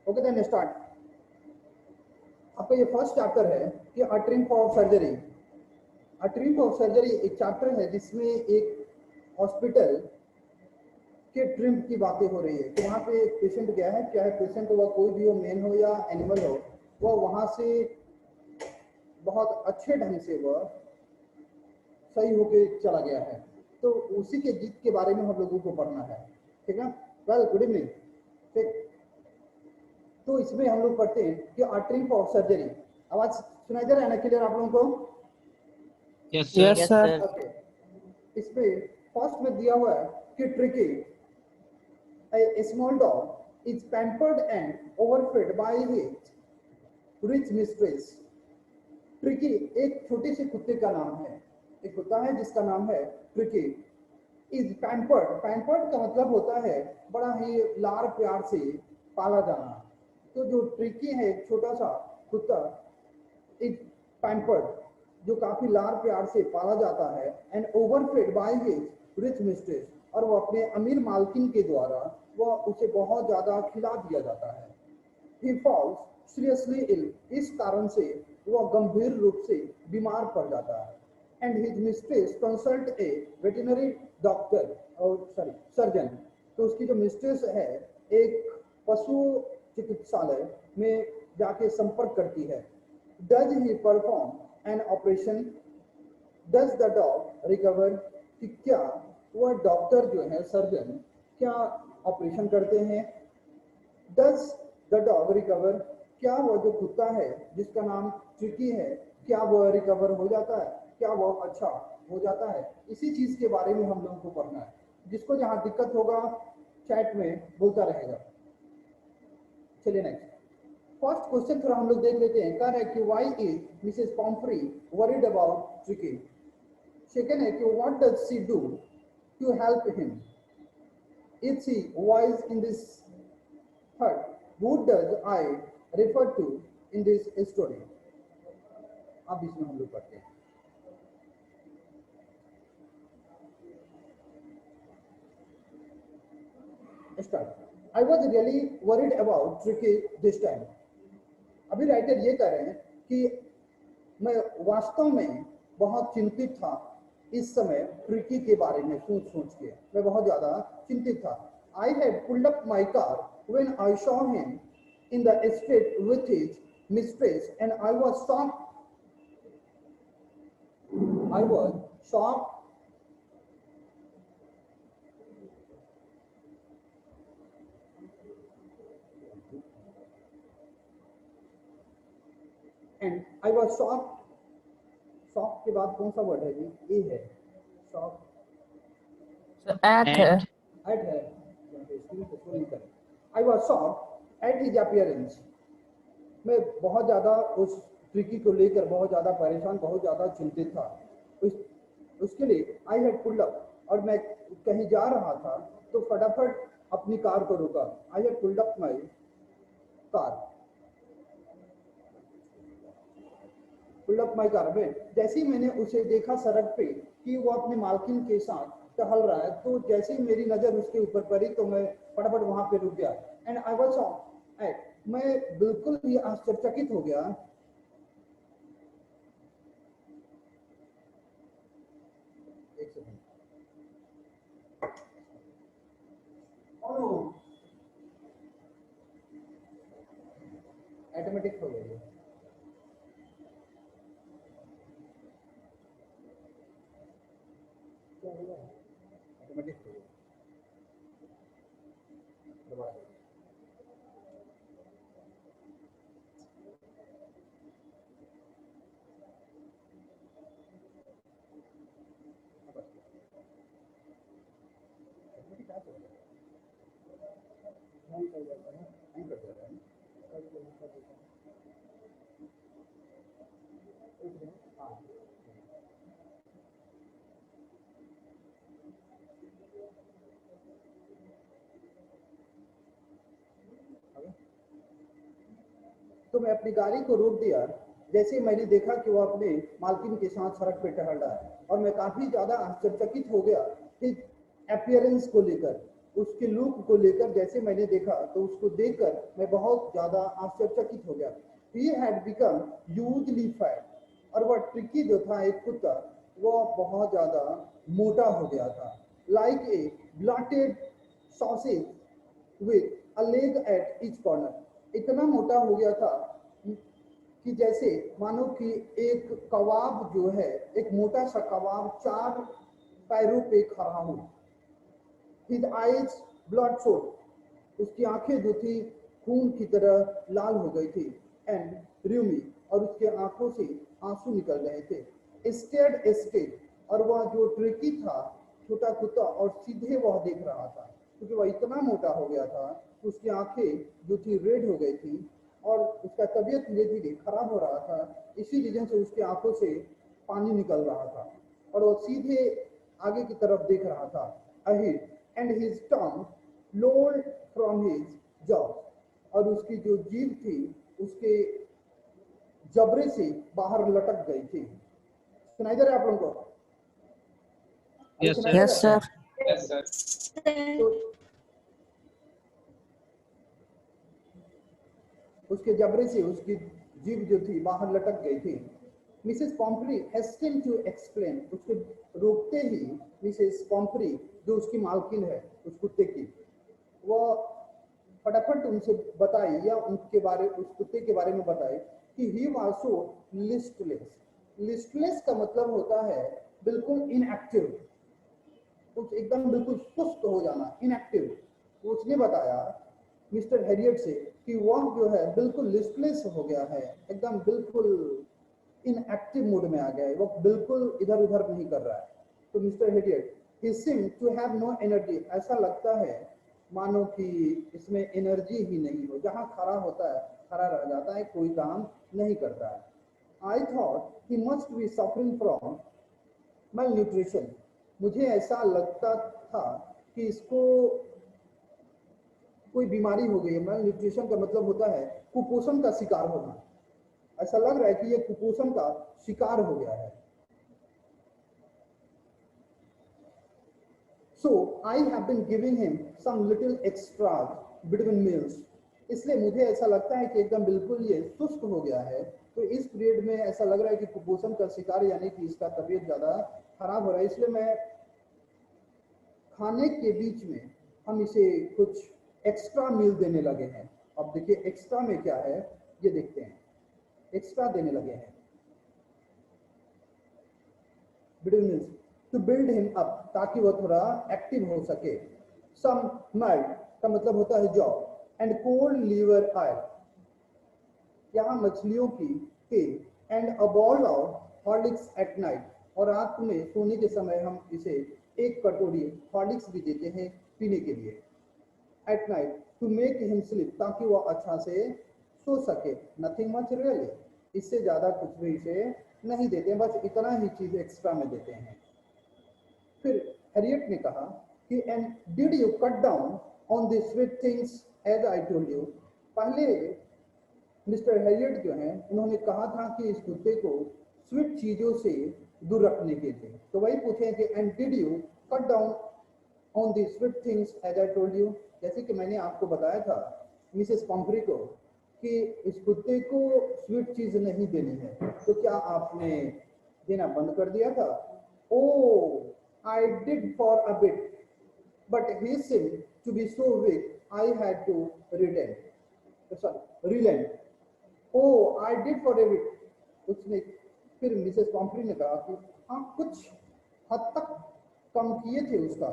Okay then start. आपका ये first chapter है कि a triumph of surgery. A triumph of surgery एक चैप्टर है जिसमें एक हॉस्पिटल के ट्रिम्प की बातें हो रही है कि वहाँ पे एक पेशेंट गया है, चाहे पेशेंट वह कोई भी हो, मैन हो या एनिमल हो, वह वहाँ से बहुत अच्छे ढंग से वह सही होके चला गया है। तो उसी के जीत के बारे में हम लोगों को पढ़ना है, ठीक है। Well, good evening. ठीक, तो इसमें हम लोग पढ़ते हैं कि अ ट्रिम्प ऑफ सर्जरी। आवाज सुनाई दे रहा है ना क्लियर आप लोगों को? Yes Yes, sir. sir. Okay, इस पे फर्स्ट में दिया हुआ है कि tricky a small dog is pampered and overfed by its rich mistress। Tricky एक छोटे से कुत्ते का नाम है, एक कुत्ता है जिसका नाम है ट्रिकी। इज पैम्पर्ड, पैम्पर्ड का मतलब होता है बड़ा ही लाड़ प्यार से पाला जाना। तो जो ट्रिकी है एक छोटा सा कुत्ता, इज पैम्पर्ड जो काफी लाड़ प्यार से पाला जाता है, and overfed by his rich mistress, और वो अपने अमीर मालकिन के द्वारा वह उसे बहुत ज्यादा खिला दिया जाता है। He falls seriously ill, इस कारण से वह गंभीर रूप से बीमार पड़ जाता है। And his mistress consult A veterinary doctor और सर्जन। तो उसकी जो मिस्ट्रेस है एक पशु चिकित्सालय में जाके संपर्क करती है। Does he perform an operation, does the dog recover, कि क्या वह डॉक्टर जो है सर्जन क्या ऑपरेशन करते हैं। डज द डॉग रिकवर, क्या वह जो कुत्ता है जिसका नाम ट्रिकी है क्या वह रिकवर हो जाता है, क्या वह अच्छा हो जाता है। इसी चीज के बारे में हम लोगों को पढ़ना है। जिसको जहां दिक्कत होगा चैट में बोलता रहेगा। चलिए नेक्स्ट, फर्स्ट क्वेश्चन थोड़ा हम लोग देख लेते हैं। कह रहा है कि why is Mrs Pomfrey worried about Tricki. Second है कि what does she do to help him, is she wise in this. Third, who does I refer to in this story। अब इसमें हम लोग पढ़ते हैं। Start. I was really worried about Tricky this time। अभी writer ये कह रहे हैं कि मैं वास्तव में बहुत चिंतित था इस समय ट्रिकी के बारे में सोच के मैं बहुत ज्यादा चिंतित था। I had pulled up my car when I saw him in the street with his mistress, and I was shocked and I was shocked। Shock के बाद कौन सा वर्ड है जी? ए है। शॉक At है। एट है। I was shocked at his appearance. मैं बहुत ज्यादा उस ट्रिकी को लेकर बहुत ज्यादा परेशान, बहुत ज्यादा चिंतित था। उसके लिए आई हैड पुल्ड अप, और मैं कहीं जा रहा था तो फटाफट अपनी कार को रोका। I had pulled up my car, pulled up my car में जैसे ही मैंने उसे देखा सड़क पे कि वो अपने मालकिन के साथ टहल रहा है, तो जैसे ही मेरी नजर उसके ऊपर पड़ी तो मैं फटाफट वहां पे रुक गया। And I was shocked eight, मैं बिल्कुल ही आश्चर्यचकित हो गया। एक सेकंड, ऑटोमेटिक हो गई है। क्या हुआ? ऑटोमेटिक हो गई। दोबारा तो मैं अपनी गाड़ी को रोक दिया जैसे मैंने देखा कि वो अपने मालकिन के साथ सड़क पे टहल रहा है और मैं काफी ज्यादा आश्चर्यचकित हो गया कि अपीयरेंस को लेकर, उसके लुक को लेकर। जैसे मैंने देखा तो उसको देखकर मैं बहुत ज्यादा आश्चर्यचकित हो गया। He had become hugely fat, और वह ट्रिकी जो था एक कुत्ता, वो बहुत ज्यादा मोटा हो गया था। Like a blotted sausage with a leg at each corner, इतना मोटा हो गया था कि जैसे मानो कि एक कबाब जो है, एक मोटा सा कबाब 4 पैरों पे खड़ा हो। His eyes bloodshot, उसकी आंखें जो थी खून की तरह लाल हो गई थी। एंड rheumy, और उसके आंखों से आंसू निकल रहे थे। स्टेड, और वह जो ट्रिकी था छोटा कुत्ता, और सीधे वह देख रहा था क्योंकि वह इतना मोटा हो गया था। उसकी आंखें जो थी रेड हो गई थी और उसका तबीयत धीरे धीरे खराब हो रहा था। इसी रीजन से उसकी आंखों से पानी निकल रहा था और वो सीधे आगे की तरफ देख रहा था, ahead, and his tongue lolled from his jaw, और उसकी जो जीभ थी उसके जबड़े से बाहर लटक गई थी। सुनाई दे रहा है आप लोगों को? Yes, सुनाई sir. दे Yes, रहा है? sir. Yes, sir. तो उसके जबड़े से उसकी जीभ जो थी बाहर लटक गई थी। मिसेस पॉम्फ्री हेस्टेड टू एक्सप्लेन, उसको रोकते ही मिसेस पॉम्फ्री जो उसकी मालकिन है उस कुत्ते की, वो फटाफट उनसे बताई या उनके बारे, उस कुत्ते के बारे में बताई कि ही वाज लिस्टलेस। लिस्टलेस का मतलब होता है बिल्कुल इनएक्टिव, कुछ एकदम बिल्कुल सुस्त हो जाना, इनएक्टिव। उसने बताया मिस्टर हैरियट से कि वह जो है बिल्कुल लिस्टलेस हो गया है, एकदम बिल्कुल इनएक्टिव मोड में आ गया है, वो बिल्कुल इधर उधर नहीं कर रहा है। तो Mr Herriot, he seem to have no energy, ऐसा लगता है मानो कि इसमें एनर्जी ही नहीं हो, जहां खड़ा होता है खड़ा रह जाता है, कोई काम नहीं करता है। I thought he must be suffering from mail nutrition, मुझे ऐसा लगता था कि इसको कोई बीमारी हो गई है। मेल न्यूट्रिशन का मतलब होता है कुपोषण का शिकार होना। ऐसा लग रहा है कि ये कुपोषण का शिकार हो गया है। So I have been giving him some little extras between meals, इसलिए मुझे ऐसा लगता है कि एकदम बिल्कुल ये सुस्त हो गया है। तो इस पीरियड में ऐसा लग रहा है कि कुपोषण का शिकार, यानी कि इसका तबीयत ज्यादा खराब हो रहा है, इसलिए मैं खाने के बीच में हम इसे कुछ एक्स्ट्रा मील देने लगे हैं। अब देखिए एक्स्ट्रा में क्या है, ये देखते हैं। एक्स्ट्रा देने लगे हैं between two build him up, ताकि वो थोड़ा एक्टिव हो सके। सम मल्ट का मतलब होता है जौ, एंड कोल्ड लीवर ऑयल, यहाँ मछलियों की तेल, and a ball of Horlicks at night, और रात में सोने के समय हम इसे 1 कटोरी हॉर्लिक्स भी देते हैं पीने के लिए at night to make him sleep, ताकि वो अच्छा से सो सके। नथिंग मच रियली, इससे ज्यादा कुछ भी इसे नहीं देते, बस इतना ही चीज एक्स्ट्रा में देते हैं। फिर हैरियट ने कहा कि and did you cut down on the sweet things as I told you, पहले मिस्टर हैरियट जो हैं उन्होंने कहा था कि इस कुत्ते को स्वीट चीजों से दूर रखने के लिए। तो वही पूछे कि and did you cut down on the sweet things as I told you, जैसे कि मैंने आपको बताया था मिसेस पॉम्फ्री को कि इस कुत्ते को स्वीट चीज नहीं देनी है, तो क्या आपने देना बंद कर दिया था? Oh I did for a bit, but he seemed to be so weak I had to relent. Oh, I did for a bit. उसने फिर मिसेस पॉम्फ्री ने कहा कि हाँ कुछ हद तक कम किए थे उसका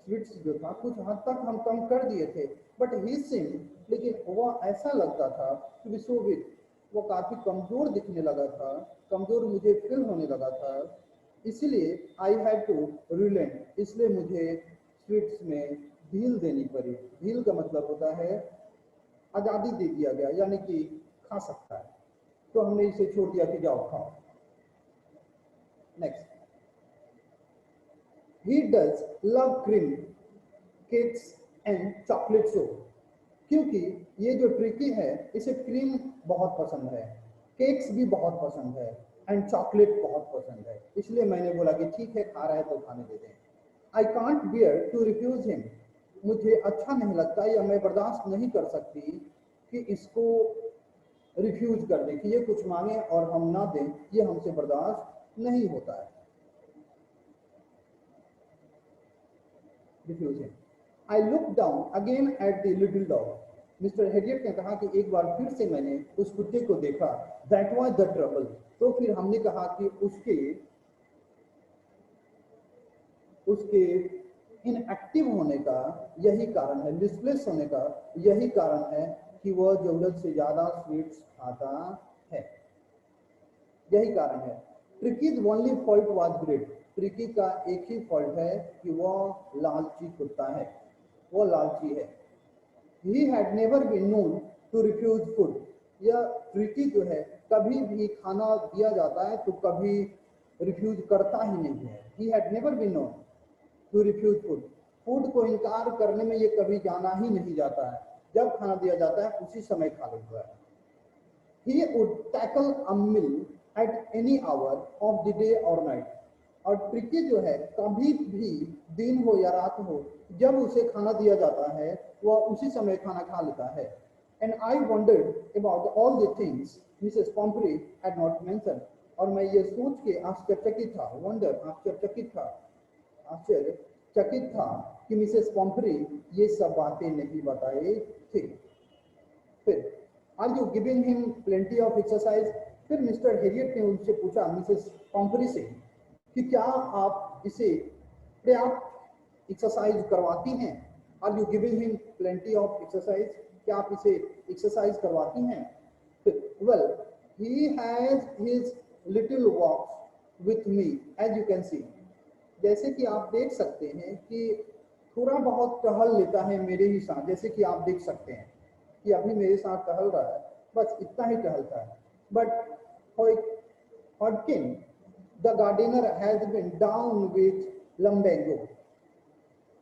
स्वीट्स जो था, कुछ हद तक हम कम कर दिए थे, बट ही seemed, लेकिन वो ऐसा लगता था कि सो वीक, वो काफी कमजोर दिखने लगा था, कमजोर मुझे फील होने लगा था, इसलिए आई हैड टू रिलेंट, इसलिए मुझे स्वीट्स में ढील देनी पड़ी। ढील का मतलब होता है आजादी दे दिया गया, यानी कि खा सकता है, तो हमने इसे छोड़ दिया कि जाओ खाओ। Next, he does love cream cakes and chocolate सो, क्योंकि ये जो ट्रिकी है इसे क्रीम बहुत पसंद है, केक्स भी बहुत पसंद है एंड चॉकलेट बहुत पसंद है, इसलिए मैंने बोला कि ठीक है खा रहा है तो खाने दे दें। I can't bear to refuse him, मुझे अच्छा नहीं लगता या मैं बर्दाश्त नहीं कर सकती कि इसको रिफ्यूज कर दें, कि ये कुछ मांगे और हम ना दें, ये हमसे बर्दाश्त नहीं होता है। Refuse him. I look down again at the little dog, Mr Herriot ने कहा कि एक बार फिर से मैंने उस कुत्ते को देखा। दैट वाज द ट्रबल, तो फिर हमने कहा कि उसके इनएक्टिव होने का यही कारण है, डिस्प्लेस होने का यही कारण है कि वह जरूरत से ज्यादा स्वीट्स खाता है, यही कारण है। ट्रिकीज only fault was great, tricky का एक ही फॉल्ट है कि वह लालची कुत्ता है, वह लालची है। He had never been known to refuse food, यह ट्रिकी जो है कभी भी खाना दिया जाता है तो कभी रिफ्यूज करता ही नहीं है। He had never been known to refuse food, food को इनकार करने में ये कभी जाना ही नहीं जाता है, जब खाना दिया जाता है उसी समय खा लेता है। He would tackle a meal at any hour of the day or night, और ट्रिकी जो है कभी भी दिन हो या रात हो, जब उसे खाना दिया जाता है वह उसी समय खाना खा लेता है। And I wondered about all the things Mrs. Pomfrey had not mentioned, और मैं ये सोच के आश्चर्यचकित था, वंडर आश्चर्यचकित था कि मिसेस पॉम्फ्री ये सब बातें नहीं बताए थे। फिर are you giving him plenty of exercise, फिर मिस्टर हेरियट ने उनसे पूछा, मिसेस पॉम्फ्री से, कि क्या आप इसे पर्याप्त एक्सरसाइज करवाती हैं? Are you giving him plenty of exercise, क्या आप इसे एक्सरसाइज करवाती हैं? Well he has his little walks with me as you can see, जैसे कि आप देख सकते हैं कि थोड़ा बहुत टहल लेता है मेरे ही साथ, जैसे कि आप देख सकते हैं कि अभी मेरे साथ टहल रहा है, बस इतना ही टहलता है। But Hodgkin the gardener has been down with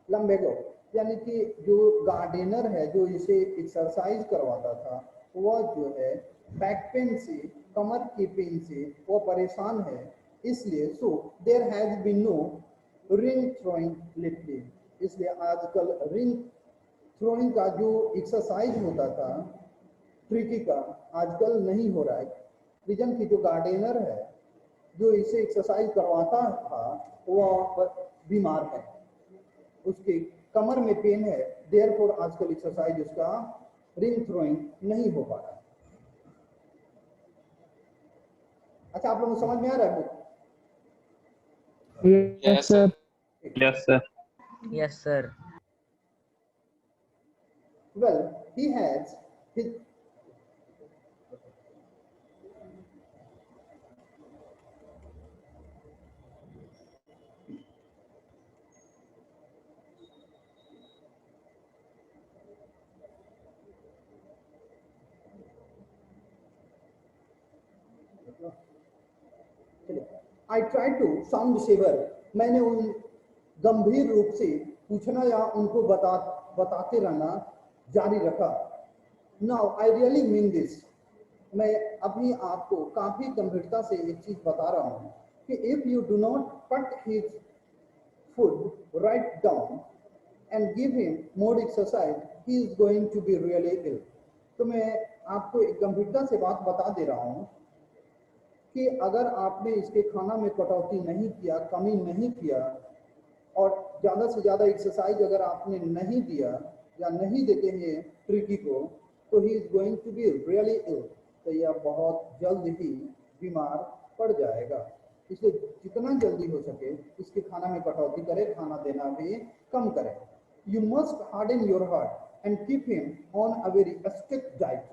lumbago, यानी कि जो गार्डनर है जो इसे एक्सरसाइज करवाता था वह जो है बैक पेन से, कमर की पेन से वो परेशान है, इसलिए so there has been no ring throwing lately, इसलिए आजकल रिंग थ्रोइंग का जो एक्सरसाइज होता था ट्रिकी का आजकल नहीं हो रहा है। रीजन की जो गार्डनर है जो इसे एक्सरसाइज करवाता था वह बीमार है, उसके कमर में पेन है, देयरफॉर आजकल एक्सरसाइज उसका रिंग थ्रोइंग नहीं हो पा रहा है। अच्छा, आप लोगों को समझ में आ रहा है? Yes, sir. Yes, sir. Yes, sir. Well, he has his I tried to sound severe, मैंने उन गंभीर रूप से पूछना या उनको बताते रहना जारी रखा। Now I really mean this, मैं अपनी आप को काफी गंभीरता से एक चीज बता रहा हूँ कि if you do not cut his food right down and give him more exercise, he is going to be really ill. तो मैं आपको एक गंभीरता से बात बता दे रहा हूँ कि अगर आपने इसके खाना में कटौती नहीं किया, कमी नहीं किया और ज़्यादा से ज़्यादा एक्सरसाइज अगर आपने नहीं दिया या नहीं देते हैं ट्रिकी को, तो he is going to be really ill, तो यह बहुत जल्द ही बीमार पड़ जाएगा। इसलिए जितना जल्दी हो सके इसके खाना में कटौती करें, खाना देना भी कम करें। You must harden your heart and keep him on a very strict diet.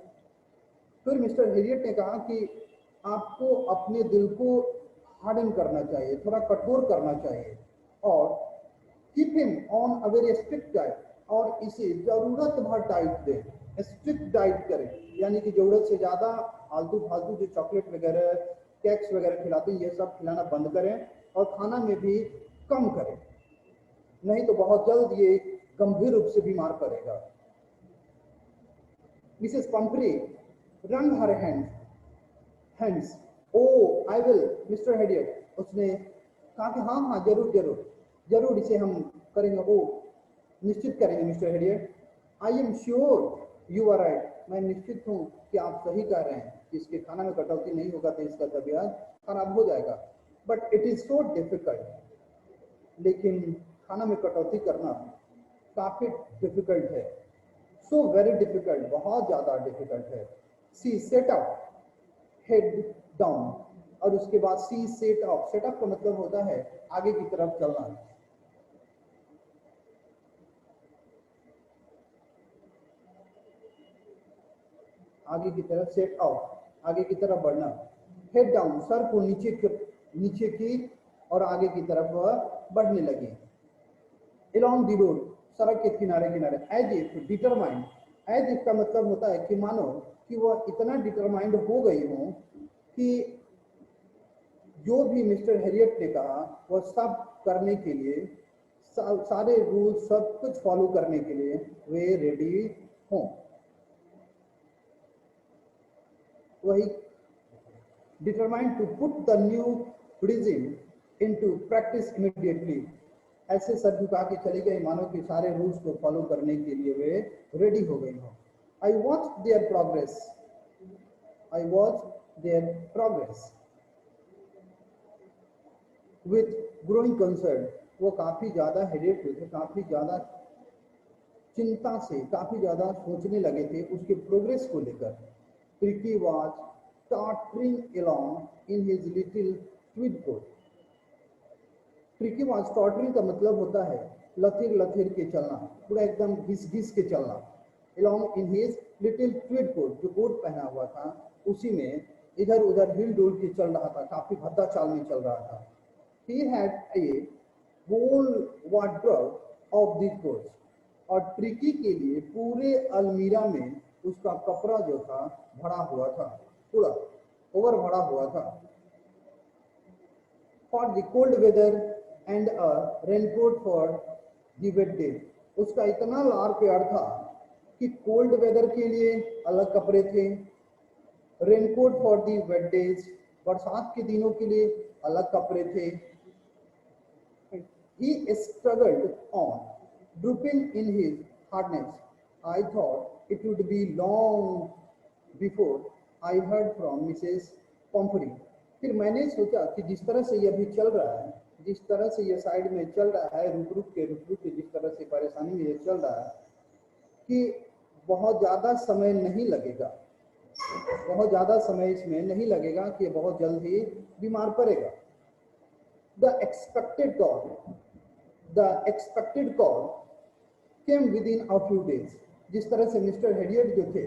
फिर मिस्टर हेरियट ने कहा कि आपको अपने दिल को हार्डन करना चाहिए, थोड़ा कठोर करना चाहिए, और keep him on a very strict diet, और इसे जरूरत भर डाइट दें, स्ट्रिक्ट डाइट करें, यानी कि जरूरत से ज्यादा फालतू जो चॉकलेट वगैरह, केक्स वगैरह खिलाते हैं ये सब खिलाना बंद करें और खाना में भी कम करें, नहीं तो बहुत जल्द ये गंभीर रूप से बीमार पड़ेगा। Mrs Pomfrey wrung her hands Hence, oh, I will, Mr. Harriet. उसने कहा कि हाँ हाँ जरूर जरूर जरूर इसे हम करेंगे, ओ निश्चित करेंगे Mr Herriot. I am sure you are right. मैं निश्चित हूँ कि आप सही कह रहे हैं कि इसके खाना में कटौती नहीं होगा तो इसका तबीयत खराब हो जाएगा. But it is so difficult. लेकिन खाना में कटौती करना काफी डिफिकल्ट है. सो वेरी डिफिकल्ट, बहुत ज्यादा डिफिकल्ट है. सी सेट अप हेड डाउन, और उसके बाद सी सेट अप. सेटअप का मतलब होता है आगे की तरफ चलना. आगे की तरफ सेट अप, आगे की तरफ बढ़ना. हेड डाउन, सर को नीचे की और आगे की तरफ बढ़ने लगी. along the road, सड़क के किनारे किनारे. As if determined. As if का मतलब होता है कि मानो कि वह इतना डिटरमाइंड हो गई हो कि जो भी मिस्टर हेरियट ने कहा वह सब करने के लिए, सारे रूल सब कुछ फॉलो करने के लिए वे रेडी हों. वही determined to put the new regime into practice immediately. ऐसे सर झुका के चली गई मानो कि सारे रूल्स को फॉलो करने के लिए वे रेडी हो गई हो. I watch there progress. I watch there progress with growing concern. वो काफी ज्यादा हेडेड हुए थे, काफी ज्यादा चिंता से, काफी ज्यादा सोचने लगे थे उसके प्रोग्रेस को लेकर. Tricki was tottering along in his little tweed coat. Tricki was, tottering का मतलब होता है लथेर लथेर के चलना, पूरा एकदम घिस घिस के चलना. Along in his little tweed coat, जो कोट पहना हुआ था उसी में इधर उधर हिल डुल के चल रहा था, काफी भद्दा चाल में चल रहा था. He had a whole wardrobe of these coats. और ट्रिकी के लिए पूरे अलमीरा में उसका कपड़ा जो था भरा हुआ था, पूरा ओवर भरा हुआ था. For the cold weather and a raincoat for the wet day. उसका इतना लार प्यार था कि कोल्ड वेदर के लिए अलग कपड़े थे, raincoat for the wet days, बरसात के दिनों के लिए अलग कपड़े थे. He struggled on, drooping in his hardness. I thought it would be long before I heard from Mrs. Pomfrey. फिर मैंने सोचा कि जिस तरह से ये अभी चल रहा है, जिस तरह से ये साइड में चल रहा है, रुक रुक के जिस तरह से परेशानी में ये चल रहा है, कि बहुत ज़्यादा समय नहीं लगेगा, बहुत ज़्यादा समय इसमें नहीं लगेगा कि बहुत जल्द ही बीमार पड़ेगा. The expected call came within a few days. जिस तरह से मिस्टर हेरियट जो थे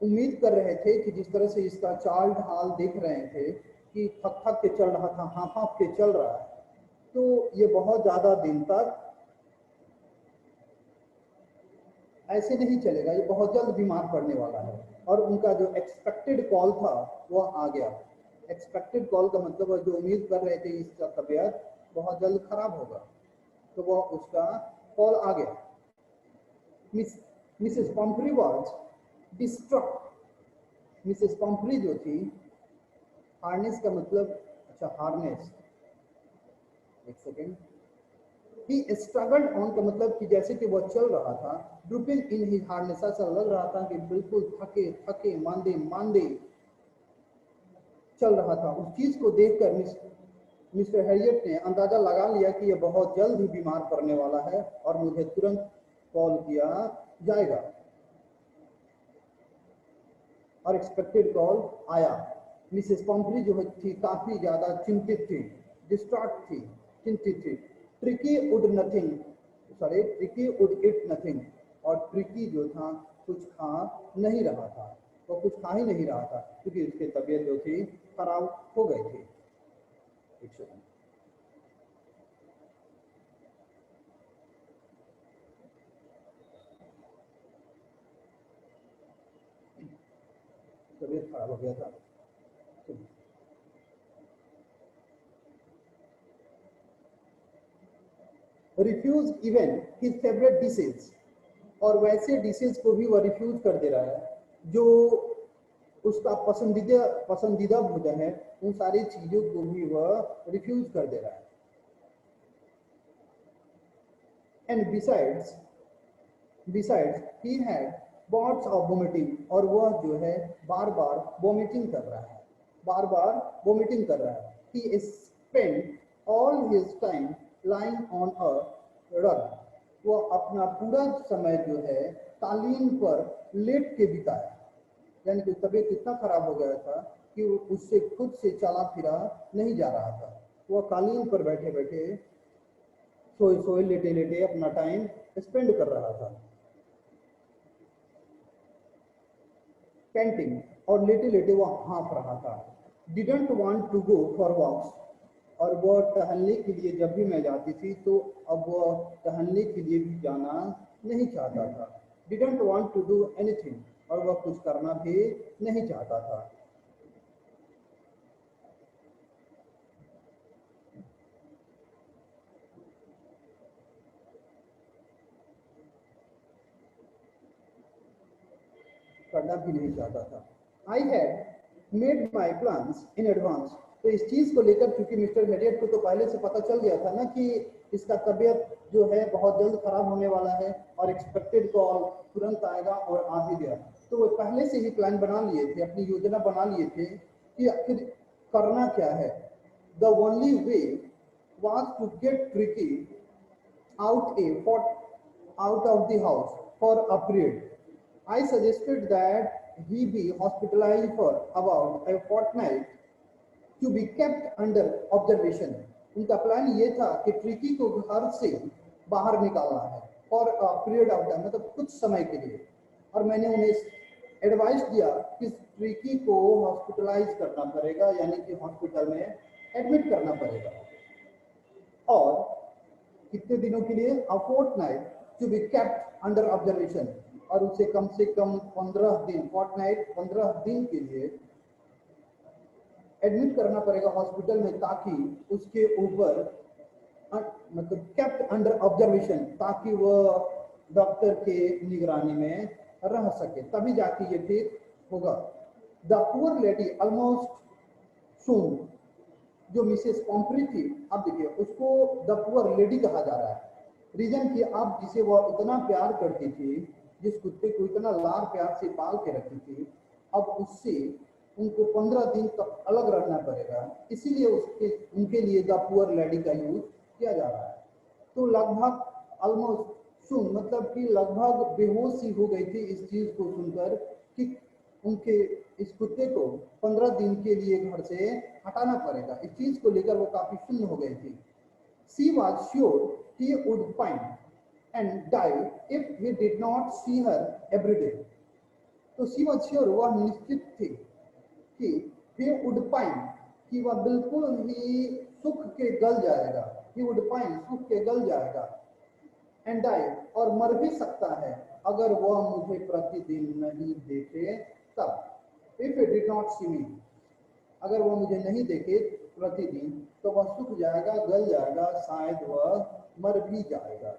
उम्मीद कर रहे थे कि जिस तरह से इसका चाल ढाल देख रहे थे कि थक थक के चल रहा था, हाँफ हाँफ के चल रहा है, तो ये बहुत ज्यादा दिन तक ऐसे नहीं चलेगा, ये बहुत जल्द बीमार पड़ने वाला है. और उनका जो एक्सपेक्टेड कॉल था वह आ गया. एक्सपेक्टेड कॉल का मतलब है जो उम्मीद कर रहे थे इसका तबीयत बहुत जल्द खराब होगा, तो वह उसका कॉल आ गया. Mrs Pomfrey was distraught. Mrs Pomfrey जो थी, हार्नेस का मतलब, अच्छा हार्नेस, एक सेकेंड. ही स्ट्रगल्ड ऑन का मतलब कि जैसे कि वह चल रहा था, ड्रूपिंग इन हिज हार्नेस, ऐसा लग रहा था कि बिल्कुल थके थके मांदे मांदे चल रहा था. उस चीज को देखकर मिस्टर हेरियट ने अंदाजा लगा लिया कि यह बहुत जल्द ही बीमार पड़ने वाला है और मुझे तुरंत कॉल किया जाएगा. और एक्सपेक्टेड कॉल आया. मिसेस पम्फ्री जो थी काफी ज्यादा चिंतित थी, डिस्ट्रॉट थी, चिंतित थी. Tricky would it nothing. और ट्रिकी जो था कुछ खा नहीं रहा था, वो कुछ खा ही नहीं रहा था क्योंकि उसकी तबीयत जो थी खराब हो गई थी. एक सेकंड. तबीयत खराब हो गया था. Refuse even his favourite dishes. और वैसे डिशेज को भी वह रिफ्यूज कर दे रहा है जो उसका पसंदीदा भोजन है, उन सारी चीजों को भी वह रिफ्यूज कर दे रहा है। And besides he had bots of vomiting, और वह जो है बार बार वोमिटिंग कर रहा है, बार बार वोमिटिंग कर रहा है। He spend all his time lying on a rug, वो अपना पूरा समय जो है कालीन पर लेट के बिताया, यानी कि तबीयत इतना खराब हो गया था कि उससे खुद से चला फिरा नहीं जा रहा था। वह कालीन पर बैठे बैठे सोए सोए लेटे लेटे अपना टाइम स्पेंड कर रहा था। पेंटिंग, और लेटे लेटे वह हाँफ रहा था। Didn't want to go for walks, और वह टहलने के लिए जब भी मैं जाती थी तो अब वह टहलने के लिए भी जाना नहीं चाहता था। Didn't want to do anything, और वह कुछ करना भी नहीं चाहता था। करना भी नहीं चाहता था। I had made my plans in advance, तो इस चीज को लेकर चूंकि मिस्टर हेरियट को तो पहले से पता चल गया था ना कि इसका तबीयत जो है बहुत जल्द खराब होने वाला है और एक्सपेक्टेड कॉल तुरंत आएगा और आ भी गया, तो वो पहले से ही प्लान बना लिए थे, अपनी योजना बना लिए थे कि आखिर करना क्या है। The only way was to get Tricky out of the house for a period. I suggested that he be hospitalized for about a fortnight to be kept under observation. उनका प्लान ये था कि ट्रिकी को घर से बाहर निकालना है for a period of time, मतलब कुछ समय के लिए, और मैंने उन्हें एडवाइस दिया कि ट्रिकी को हॉस्पिटलाइज करना पड़ेगा, यानी कि हॉस्पिटल में एडमिट करना पड़ेगा, और कितने दिनों के लिए, a fortnight to be kept under observation, और उसे कम से कम 15 दिन, फोर्टनाइट 15 दिन के लिए एडमिट करना पड़ेगा हॉस्पिटल में, ताकि उसके ऊपर मतलब केप्ट अंडर ऑब्जर्वेशन, ताकि वह डॉक्टर के निगरानी में रह सके, तभी जाके ये ठीक होगा। द पुअर लेडी ऑलमोस्ट सून, जो मिसेस पॉम्फ्री थी, अब देखिए उसको द पुअर लेडी कहा जा रहा है, रीजन कि अब जिसे वह इतना प्यार करती थी, जिस कुत्ते को इतना लाड़ प्यार से पाल के रखी थी, अब उससे उनको 15 दिन तक अलग रहना पड़ेगा, इसीलिए उनके लिए द पुअर लेडी का यूज किया जा रहा है। तो लगभग ऑलमोस्ट सुन, मतलब कि लगभग बेहोश सी हो गई थी इस चीज को सुनकर कि उनके इस कुत्ते को 15 दिन के लिए घर से हटाना पड़ेगा। इस चीज को लेकर वो काफी सुन्न हो गई थी। She was sure he would pine and die if he did not see her every day. तो she was sure, वह निश्चित थी कि he would pine, कि वह बिल्कुल ही सुख के गल जाएगा, he would pine, सुख के गल जाएगा, and die, और मर भी सकता है अगर वह मुझे प्रतिदिन नहीं देखे तब। If he did not see me, अगर वह मुझे नहीं देखे प्रतिदिन तो वह सूख जाएगा, गल जाएगा, शायद वह मर भी जाएगा।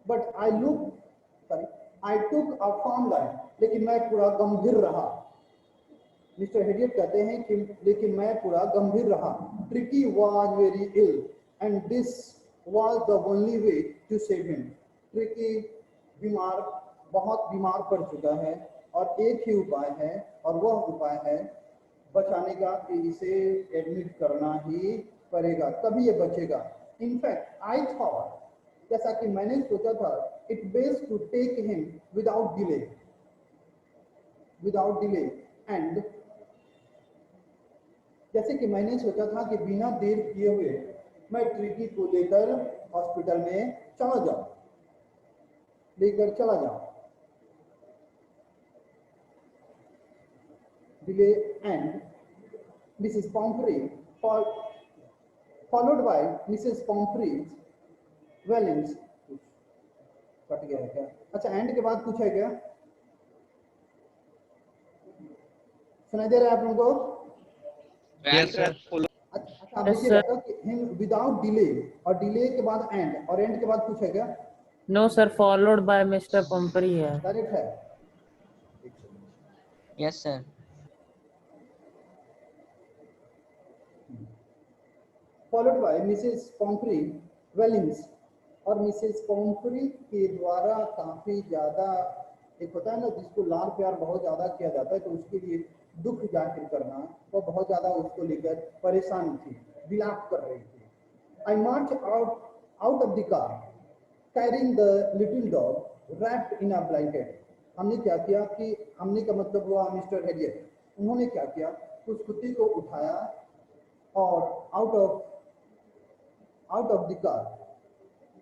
But I took a firm line, लेकिन मैं पूरा गंभीर रहा। मिस्टर हेडियट कहते हैं कि लेकिन मैं पूरा गंभीर रहा। Tricki was very ill and this was the only way to save him. Tricki बीमार, बहुत बीमार पड़ चुका है और एक ही उपाय है, और वह उपाय है बचाने का कि इसे एडमिट करना ही पड़ेगा, तभी ये बचेगा। इनफैक्ट आई थॉट, जैसा कि मैंने सोचा था, it best to take him without delay and, जैसे कि मैंने सोचा था कि बिना देर किए हुए मैं ट्रिकी को लेकर हॉस्पिटल में चला जाऊं। Delay and Mrs Pumphrey followed by Mrs Pumphrey's wailings. कट गया है क्या? अच्छा, एंड के बाद कुछ है क्या? सुनाई दे रहा है आप लोगों को? Yes, sir. अच्छा आप Yes, देखिएगा sir. तो कि हिम विदाउट डिले, और डिले के बाद एंड, और एंड के बाद कुछ है क्या? No, sir. Followed by Mr. Pumphrey है. डायरेक्ट है। Yes, sir. Followed by Mrs Pumphrey wailings, और मिसेस पॉम्फ्री के द्वारा काफी ज्यादा, एक होता है ना जिसको लाड़ प्यार बहुत ज्यादा किया जाता है, तो उसके लिए दुख जाहिर करना, वो बहुत ज्यादा उसको लेकर परेशान थी, विलाप कर रही थी। I march out of the car carrying the little dog wrapped in a blanket. हमने क्या किया कि, हमने का मतलब हुआ मिस्टर हेरियट, उन्होंने क्या किया, उस कुत्ते को उठाया और out of the car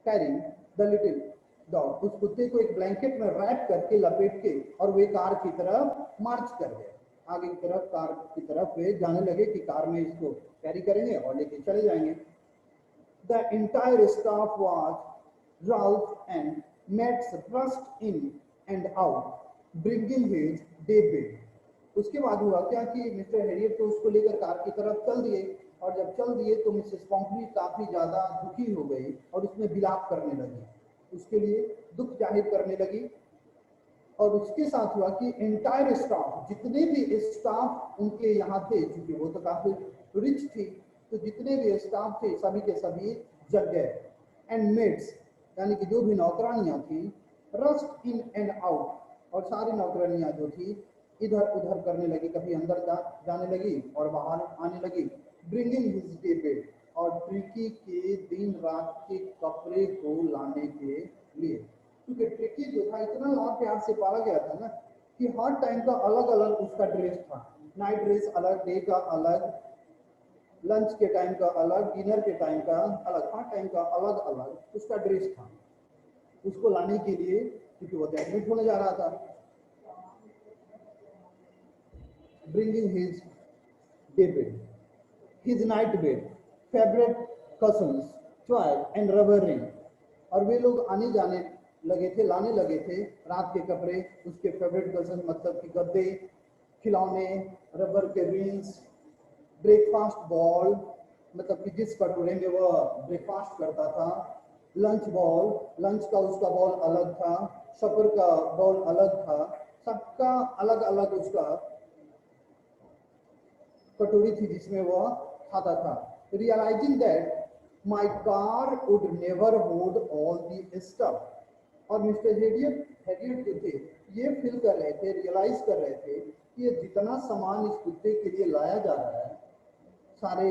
carrying the little dog, उस कुत्ते को एक ब्लैंकेट में रैप करके लपेट के, और वे कार की तरफ मार्च कर गए, आगे की तरफ कार की तरफ वे जाने लगे कि कार में इसको कैरी करेंगे और लेके चले जाएंगे। The entire staff was roused and Matt rushed in and out, bringing his daybed. उसके बाद हुआ क्या कि मिस्टर हेरियट तो उसको लेकर कार की तरफ चल दिए, और जब चल दिए तो मिसेस पॉम्फ्री काफी ज्यादा दुखी हो गई और उसमें विलाप करने लगी, उसके लिए दुख जाहिर करने लगी। और उसके साथ हुआ कि एंटायर स्टाफ, जितने भी स्टाफ उनके यहाँ थे, क्योंकि वो तो काफी रिच थी, तो जितने भी स्टाफ थे सभी के सभी जग गए। एंड मेड्स, यानी कि जो भी नौकरानियां थी, रस्ट इन एंड आउट, और सारी नौकरानियां जो थी इधर उधर करने लगी, कभी अंदर जाने लगी और बाहर आने लगी। ब्रिंगिंग हिज डे बेड, और ट्रिकी के दिन रात के कपड़े को लाने के लिए, क्योंकि ट्रिकी जो था इतना लाड प्यार से पाला गया था ना कि हर टाइम का अलग अलग उसका ड्रेस था, नाइट ड्रेस अलग, डे का अलग, लंच के टाइम का अलग, डिनर के टाइम का अलग, हर टाइम का अलग अलग उसका ड्रेस था। उसको लाने के लिए, क्योंकि वो एडमिट होने जा रहा था। Bringing his day bed, his night bed, favourite cushions, toy and rubber ring, और वे लोग आने जाने लगे थे, लाने लगे थे रात के कपड़े, उसके फेवरेट कशन मतलब कि गद्दे, खिलौने, रबर के रिंग्स, ब्रेकफास्ट बॉल, मतलब कि जिस कटोरे में वह ब्रेकफास्ट करता था, लंच बॉल, लंच का उसका बॉल अलग था, सफर का बॉल अलग था, सबका अलग अलग उसका कटोरी थी जिसमें वह खाता था। Realising that my car would never hold all the stuff, और मिस्टर हेरियट जो थे ये फील कर रहे थे, रियलाइज कर रहे थे कि ये जितना सामान इस कुत्ते के लिए लाया जा रहा है, सारे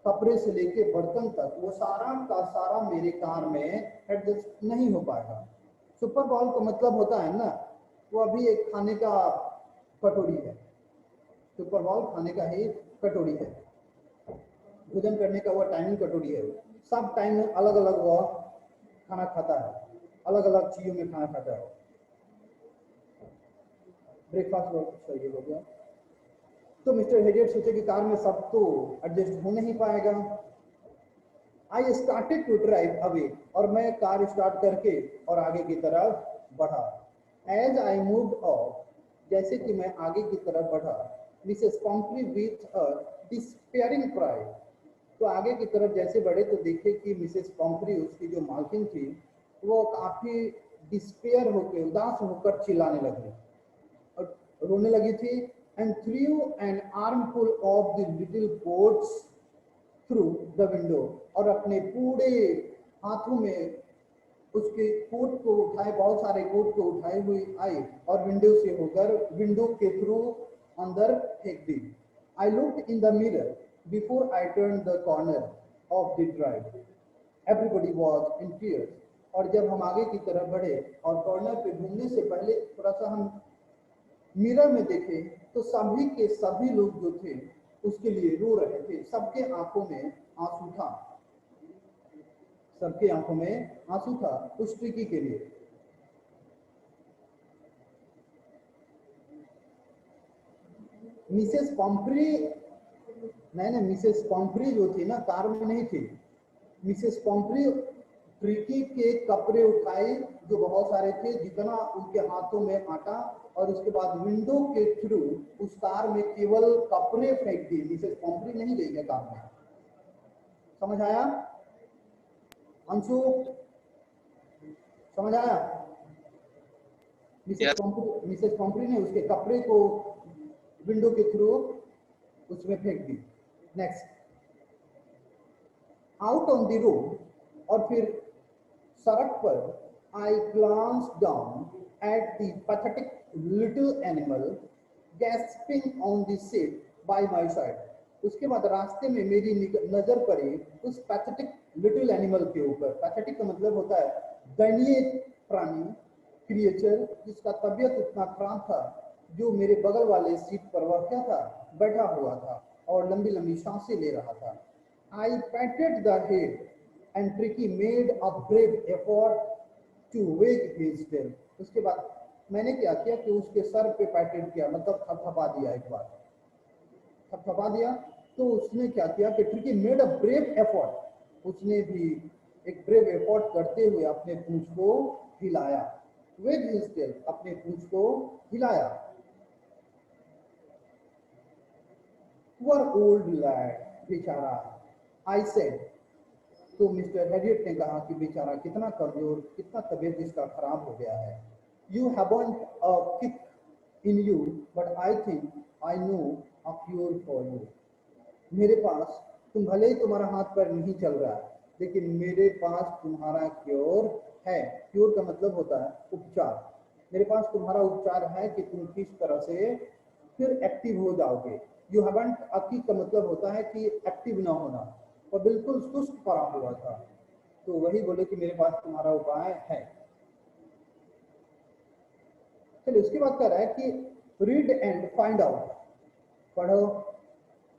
कपड़े से लेके बर्तन तक, वो सारा का सारा मेरे कार में एडजस्ट नहीं हो पाएगा। सुपर बॉल का मतलब होता है ना, वो अभी एक खाने का कटोरी है, सुपर बॉल खाने का ही कटोरी है, भोजन करने का वह टाइमिंग कटोरी है, सब टाइम में अलग अलग वह खाना खाता है, अलग अलग चीजों में खाना खाता है। ब्रेकफास्ट सही हो गया। तो मिस्टर हेरियट सोचे कि कार में सब तो एडजस्ट हो नहीं पाएगा। I started to drive away, और मैं कार स्टार्ट करके और आगे की तरफ बढ़ा। एज आई मूव ऑफ, जैसे कि मैं आगे की तरफ बढ़ा, Mrs Pomfrey with a despairing cry, तो आगे की तरफ जैसे बढ़े तो देखे कि मिसेस पॉम्फ्री, उसकी जो मालकिन थी, वो काफी डिस्पेयर होकर, उदास होकर चिल्लाने लगी और रोने लगी थी। And through an armful of the little quotes through the window, और अपने पूरे हाथों में उसके कोट को उठाए, बहुत सारे कोट को उठाए हुए आई और विंडो से होकर विंडो के थ्रू अंदर फेंक दी। I looked in the mirror before I turn the corner of the drive, everybody was in tears, और जब हम आगे की तरफ बढ़े और कॉर्नर पे घूमने से पहले थोड़ा सा हम मिरर में देखे तो सभी के सभी लोग जो थे उसके लिए रो रहे थे, सबके आंखों में आंसू था, सबके आंखों में आंसू था उस ट्रिकी के लिए। मिसेस पॉम्फ्री, नहीं, मिसेस पॉम्फ्री जो थी ना कार में नहीं थी, मिसेस पॉम्फ्री ट्रिकी के कपड़े उठाए जो बहुत सारे थे, जितना उनके हाथों में आटा, और उसके बाद विंडो के थ्रू उस कार में केवल कपड़े फेंक दिए। मिसेस पॉम्फ्री नहीं गई है कार में, समझ आया? अंशु समझ आया? मिसेस पॉम्परी ने उसके कपड़े को विंडो के थ्रू उसमें फेंक दी। Next, out on the road, और फिर सड़क पर, I glance down at the pathetic little animal gasping on the seat by my side. उसके बाद रास्ते में मेरी नजर पड़ी उस पैथेटिक लिटिल एनिमल के ऊपर। पैथेटिक का मतलब होता है दयनीय प्राणी, क्रिएचर, जिसका तबीयत इतना खराब था, जो मेरे बगल वाले सीट पर वह क्या था, बैठा हुआ था और लंबी लंबी सांसें ले रहा था। I patted the head and Tricki made a brave effort to wag his tail. उसके बाद मैंने क्या किया कि उसके सर पे पैटेड किया, मतलब थपथपा दिया, एक बार थपथपा दिया। तो उसने क्या किया कि tricky made a brave effort, उसने भी एक ब्रेव एफर्ट करते हुए अपने पूंछ को हिलाया। वेग हिज टेल, अपने पूंछ को हिलाया। पुअर ओल्ड लैड, बेचारा, आई सेड। तो मिस्टर हेरियट ने कहा कि बेचारा कितना कमजोर, कितना तबीयत इसका खराब हो गया है। You haven't a kick in you, but I think I know a cure for you. मेरे पास, तुम भले ही तुम्हारा हाथ पैर नहीं चल रहा है, लेकिन मेरे पास तुम्हारा क्योर है। क्योर का मतलब होता है उपचार। मेरे पास तुम्हारा उपचार है कि तुम किस तरह से फिर एक्टिव हो जाओगे। यू हैवंट अ किक का मतलब होता है कि एक्टिव ना होना, और बिल्कुल सुस्त पड़ा हुआ था। तो वही बोले कि मेरे पास तुम्हारा उपाय है। चलिए, उसके बाद कह रहा है कि रीड एंड फाइंड आउट, पढ़ो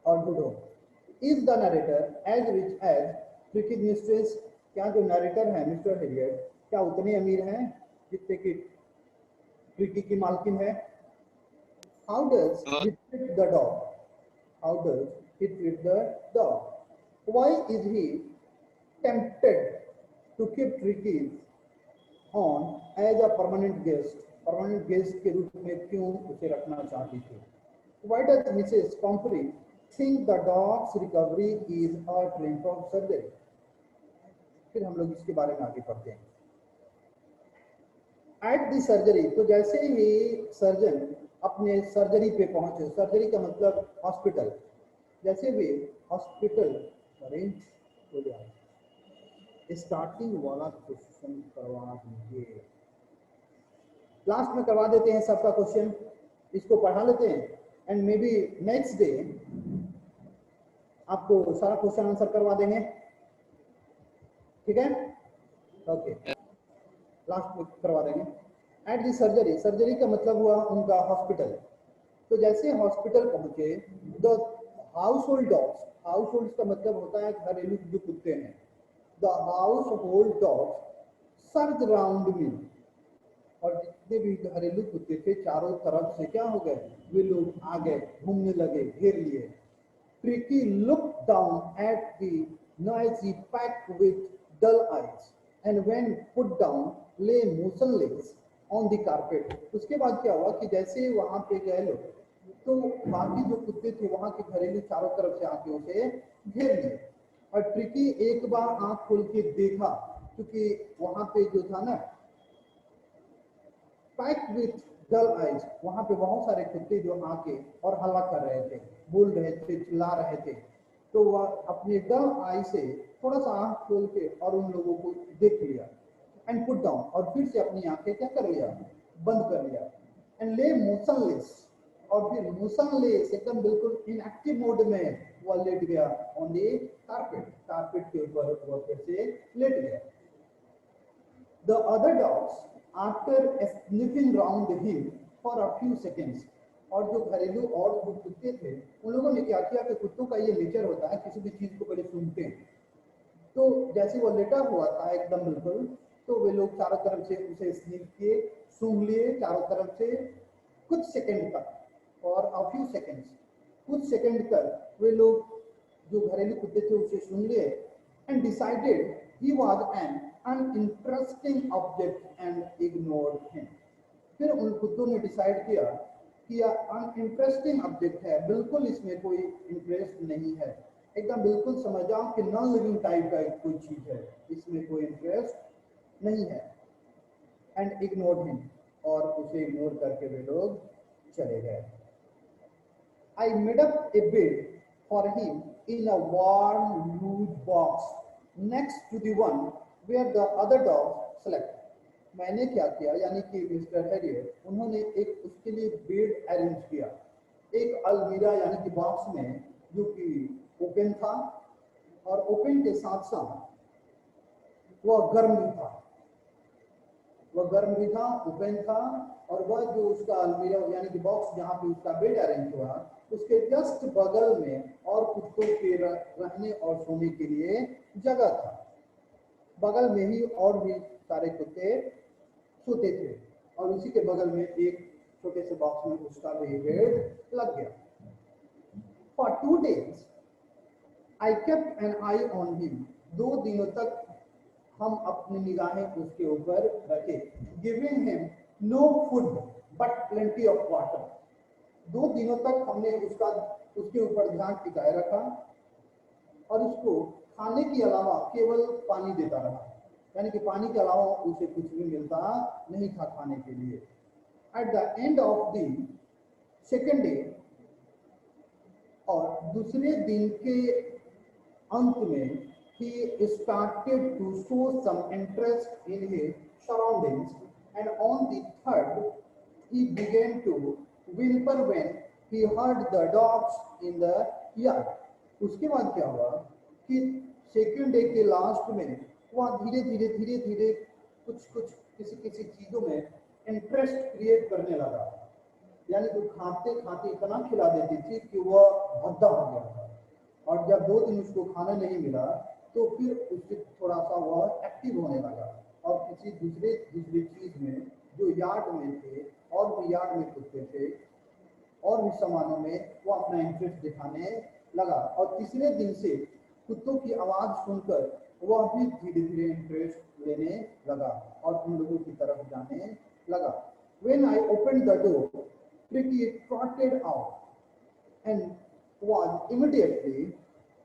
और ढूंढो। Is the narrator as rich as Tricki mistress, क्या जो नरेटर है मिस्टर हेरियट, क्या उतने अमीर हैं जितने की ट्रिकी की मालकिन है? How does he treat the dog, how does he treat the dog, why is he tempted to keep Tricky on as a permanent guest के रूप में क्यों उसे रखना चाहती थी? Why does Mrs. Pomfrey think the dog's recovery is a triumph of surgery? फिर हम लोग इसके बारे में आगे पढ़ते हैं। At the surgery, तो जैसे ही सर्जन अपने सर्जरी पे पहुंचे, सर्जरी का मतलब हॉस्पिटल, जैसे भी हॉस्पिटल, अरे स्टार्टिंग वाला क्वेश्चन करवा दीजिए, लास्ट में करवा देते हैं सबका क्वेश्चन, इसको पढ़ा लेते हैं and may be next day आपको सारा क्वेश्चन आंसर करवा देंगे। ठीक है, ओके, लास्ट में करवा देंगे। एट दी सर्जरी, सर्जरी का मतलब हुआ उनका हॉस्पिटल। तो जैसे हॉस्पिटल पहुंचे, the household dogs, household का मतलब होता है घरेलू जो कुत्ते हैं, the household dogs surge round me, और जितने भी घरेलू कुत्ते थे चारों तरफ से क्या हो गए, वे लोग आ गए, घूमने लगे, घेर लिए। Tricki look down at the noisy pack with dull eyes and when put down lay motionless on the carpet. उसके बाद क्या हुआ कि जैसे वहां पे गए लोग, तो बाकी जो कुत्ते थे वहां के घरेलू चारों तरफ से आके उसे घेर लिए। और ट्रिकी एक बार आंख खोल के देखा, क्योंकि वहां पे जो था ना पैक विथ डल आइज, वहां पे बहुत सारे कुत्ते जो आके और हल्ला कर रहे थे, बोल रहे थे, चिल्ला रहे थे। तो वह अपने डल आई से थोड़ा सा आंख खोल के और उन लोगों को देख लिया एंड पुट डाउन, और फिर से अपनी आंखें क्या कर लिया, बंद कर लिया। एंड ले मोशनलेस, और फिर मोशनलेस एकदम बिल्कुल इनएक्टिव मोड में वह लेट गया ऑन द कारपेट, कारपेट के ऊपर वह फिर से लेट गया। The other dogs, after sniffing round him for a few seconds, और जो घरेलू और जो कुत्ते थे उन लोगों ने क्या किया कि कुत्तों का ये नेचर होता है किसी भी चीज को पहले सूंघते हैं। तो जैसे वो लेटा हुआ था एकदम बिल्कुल, तो वे लोग चारों तरफ से उसे स्निफ किए, सूंघ लिए चारों तरफ से कुछ सेकंड तक, और अ फ्यू सेकंड्स, कुछ सेकंड तक वे लोग जो घरेलू कुत्ते थे उसे सुन लिए and decided he was an uninteresting object and ignored him. फिर उन कुत्तों ने डिसाइड किया कि यह अनइंटरेस्टिंग ऑब्जेक्ट है, बिल्कुल इसमें कोई इंटरेस्ट नहीं है, एकदम बिल्कुल समझ जाओ कि नॉन लिविंग टाइप का एक कोई चीज है, इसमें कोई इंटरेस्ट नहीं है। एंड इग्नोर्ड हिम, और उसे इग्नोर करके वे लोग चले गए। I made up a bed for him in a warm wood box next to the one where the other dogs slept. मैंने क्या किया, यानी कि मिस्टर हैरियट उन्होंने एक उसके लिए बेड अरेंज किया, एक अलमीरा यानी कि बॉक्स में, जो कि ओपन था, और ओपन के साथ साथ वह गर्म भी था, वह गर्म भी था, ओपन था, और वह जो उसका अलमीरा यानी कि बॉक्स जहाँ पे उसका बेड अरेंज हुआ, उसके जस्ट बगल में और कुत्तों के रहने और सोने के लिए जगह था। बगल में ही और भी सारे कुत्ते सोते थे, और उसी के बगल में एक छोटे से बॉक्स में उसका भी बेड लग गया। For 2 days I kept an eye on him. 2 दिनों तक हम अपनी निगाहें उसके ऊपर रखे। Giving him no food but plenty of water. 2 दिनों तक हमने उसके ऊपर ध्यान टिकाए रखा, और उसको खाने के अलावा केवल पानी देता रहा, यानी कि पानी के अलावा उसे कुछ भी मिलता नहीं था खाने के लिए। At the end of the second day, और दूसरे दिन के अंत में, he started to show some interest in his surroundings, and on the third he began to whimper when he heard the dogs in the yard. उसके बाद क्या हुआ कि सेकेंड डे के लास्ट में वह धीरे धीरे कुछ किसी चीजों में इंटरेस्ट क्रिएट करने लगा, यानी कि खाते खाते इतना खिला देती थी कि वह भद्दा हो गया था, और जब 2 दिन उसको खाना नहीं मिला तो फिर उससे थोड़ा सा वह एक्टिव होने लगा, और किसी दूसरी चीज में जो यार्ड में थे, और भी यार्ड में कुत्ते थे, और भी सामानों में वो अपना इंटरेस्ट दिखाने लगा। और तीसरे दिन से कुत्तों की आवाज सुनकर वह भी धीरे धीरे इंटरेस्ट लेने लगा और उन लोगों की तरफ जाने लगा। When I opened the door, Tricky trotted out and was immediately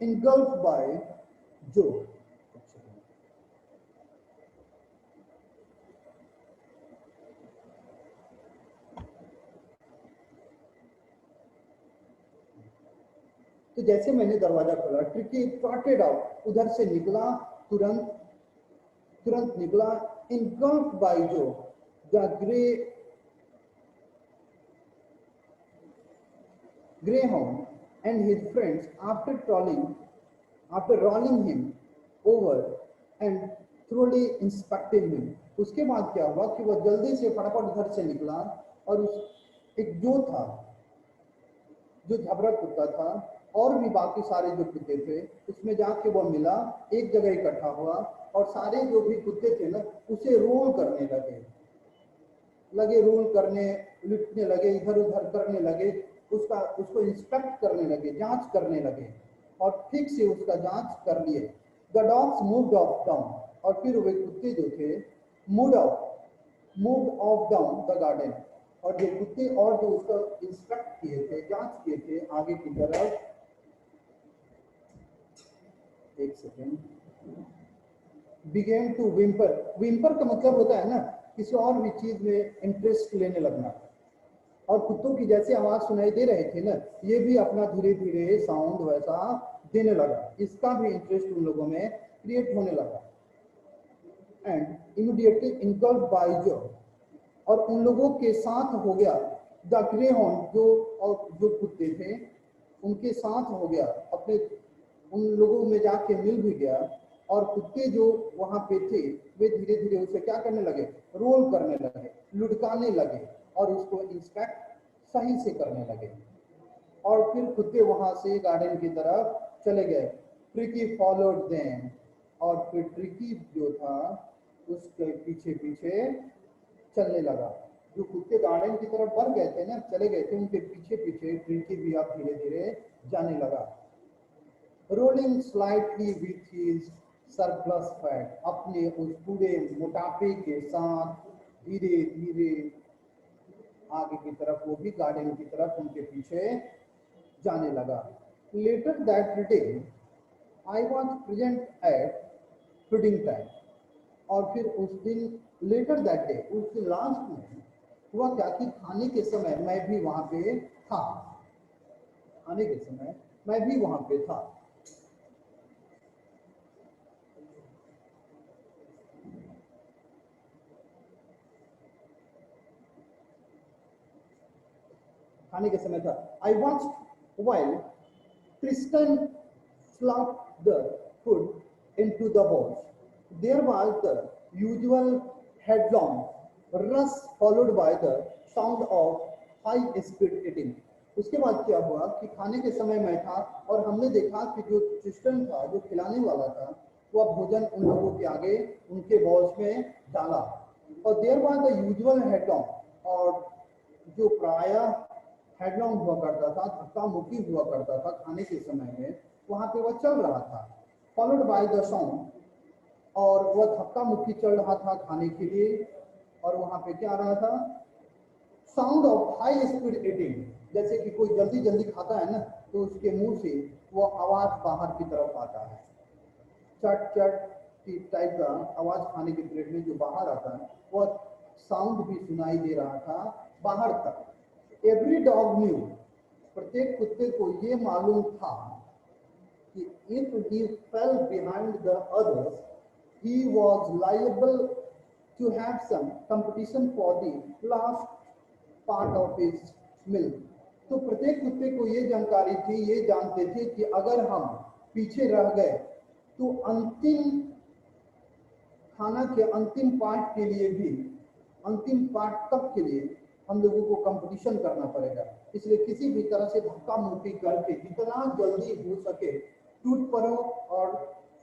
engulfed by Joe. तो जैसे मैंने दरवाजा खोला, ट्रिकी ट्रॉटेड आउट, उधर से निकला, तुरंत निकला, engulfed by Joe, the greyhound and his friends, after rolling him over and thoroughly inspecting him. उसके बाद क्या हुआ कि वह जल्दी से फटाफट उधर से निकला, और एक जो झबरा कुत्ता था और भी बाकी सारे जो कुत्ते थे, उसमें जाके वह मिला, एक जगह इकट्ठा हुआ, और सारे जो भी कुत्ते थे ना, उसे रोल करने लगे, रोल करने, लुटने लगे, इधर उधर करने लगे, उसको इंस्पेक्ट करने लगे, जांच करने लगे, और ठीक से उसका जांच कर लिए। The dogs moved of down, और फिर वे कुत्ते जो थे moved of down the garden, और जो कुत्ते और जो उसका इंस्पेक्ट किए थे, जांच किए थे आगे की तरफ, एक second, began to whimper. Whimper का मतलब होता है ना किसी और भी चीज में इंटरेस्ट लेने लगना, और कुत्तों की जैसे आवाज सुनाई दे रहे थे ना, ये भी अपना धीरे धीरे साउंड वैसा देने लगा, इसका भी इंटरेस्ट उन लोगों में क्रिएट होने लगा। एंड इमीडिएटली इंगल्फ्ड बाय जो, और उन लोगों के साथ हो गया द ग्रेहाउंड, जो कुत्ते थे उनके साथ हो गया, अपने उन लोगों में जाके मिल भी गया, और कुत्ते जो वहां पे थे वे धीरे धीरे उसे क्या करने लगे, रोल करने लगे, लुढ़काने लगे, और उसको इंस्पेक्ट सही से करने लगे, और फिर कुत्ते वहां से गार्डन की तरफ चले गए। ट्रिकी फॉलोड देम, और फिर ट्रिकी जो था उसके पीछे पीछे चलने लगा। जो कुत्ते गार्डन की तरफ बढ़ गए थे ना, चले गए थे, उनके पीछे पीछे ट्रिकी भी अब धीरे धीरे जाने लगा। Rolling slightly with his surplus fat, अपने उस पूरे मोटापे के साथ धीरे धीरे आगे की तरफ, वो भी गार्डन की तरफ उनके पीछे जाने लगा। Later that day I was present at feeding time. और फिर उस दिन लेटर दैट डे, उस दिन लास्ट में हुआ क्या कि खाने के समय मैं भी वहां पे था। खाने के समय मैं भी वहां पे था। खाने के समय था। I watched while Kristen slopped the food into the bowls. There was the usual headlong rush followed by the sound of high-speed eating. उसके बाद क्या हुआ कि खाने के समय मैं था और हमने देखा कि जो क्रिस्टन था, जो खिलाने वाला था, वह भोजन उन लोगों के आगे उनके बॉल्स में डाला। और देयर वाज द यूजुअल हेडलॉन्ग, और जो प्रायः हेडलॉन्ग हुआ करता था, धक्का मुक्की हुआ करता था खाने के समय में, वहां पे वह चल रहा था। फॉलोड बाय द साउंड, और वह धक्का मुक्की चल रहा था खाने के लिए, और वहां पे क्या आ रहा था? Sound of high speed eating. जैसे कि कोई जल्दी जल्दी खाता है ना, तो उसके मुंह से वो आवाज बाहर की तरफ आता है, चट चट की टाइप का आवाज खाने के प्लेट में जो बाहर आता है, वह साउंड भी सुनाई दे रहा था बाहर तक। एवरी डॉग न्यू, प्रत्येक कुत्ते को ये मालूम था कि if he fell behind the others, he was liable to have some competition for the last part of his meal. तो प्रत्येक कुत्ते को ये जानकारी थी, ये जानते थे कि अगर हम पीछे रह गए तो अंतिम खाना के अंतिम पार्ट के लिए भी, अंतिम पार्ट तक के लिए हम लोगों को कंपटीशन करना पड़ेगा। इसलिए किसी भी तरह से धक्का मुक्की करके जितना जल्दी हो सके टूट पड़ो और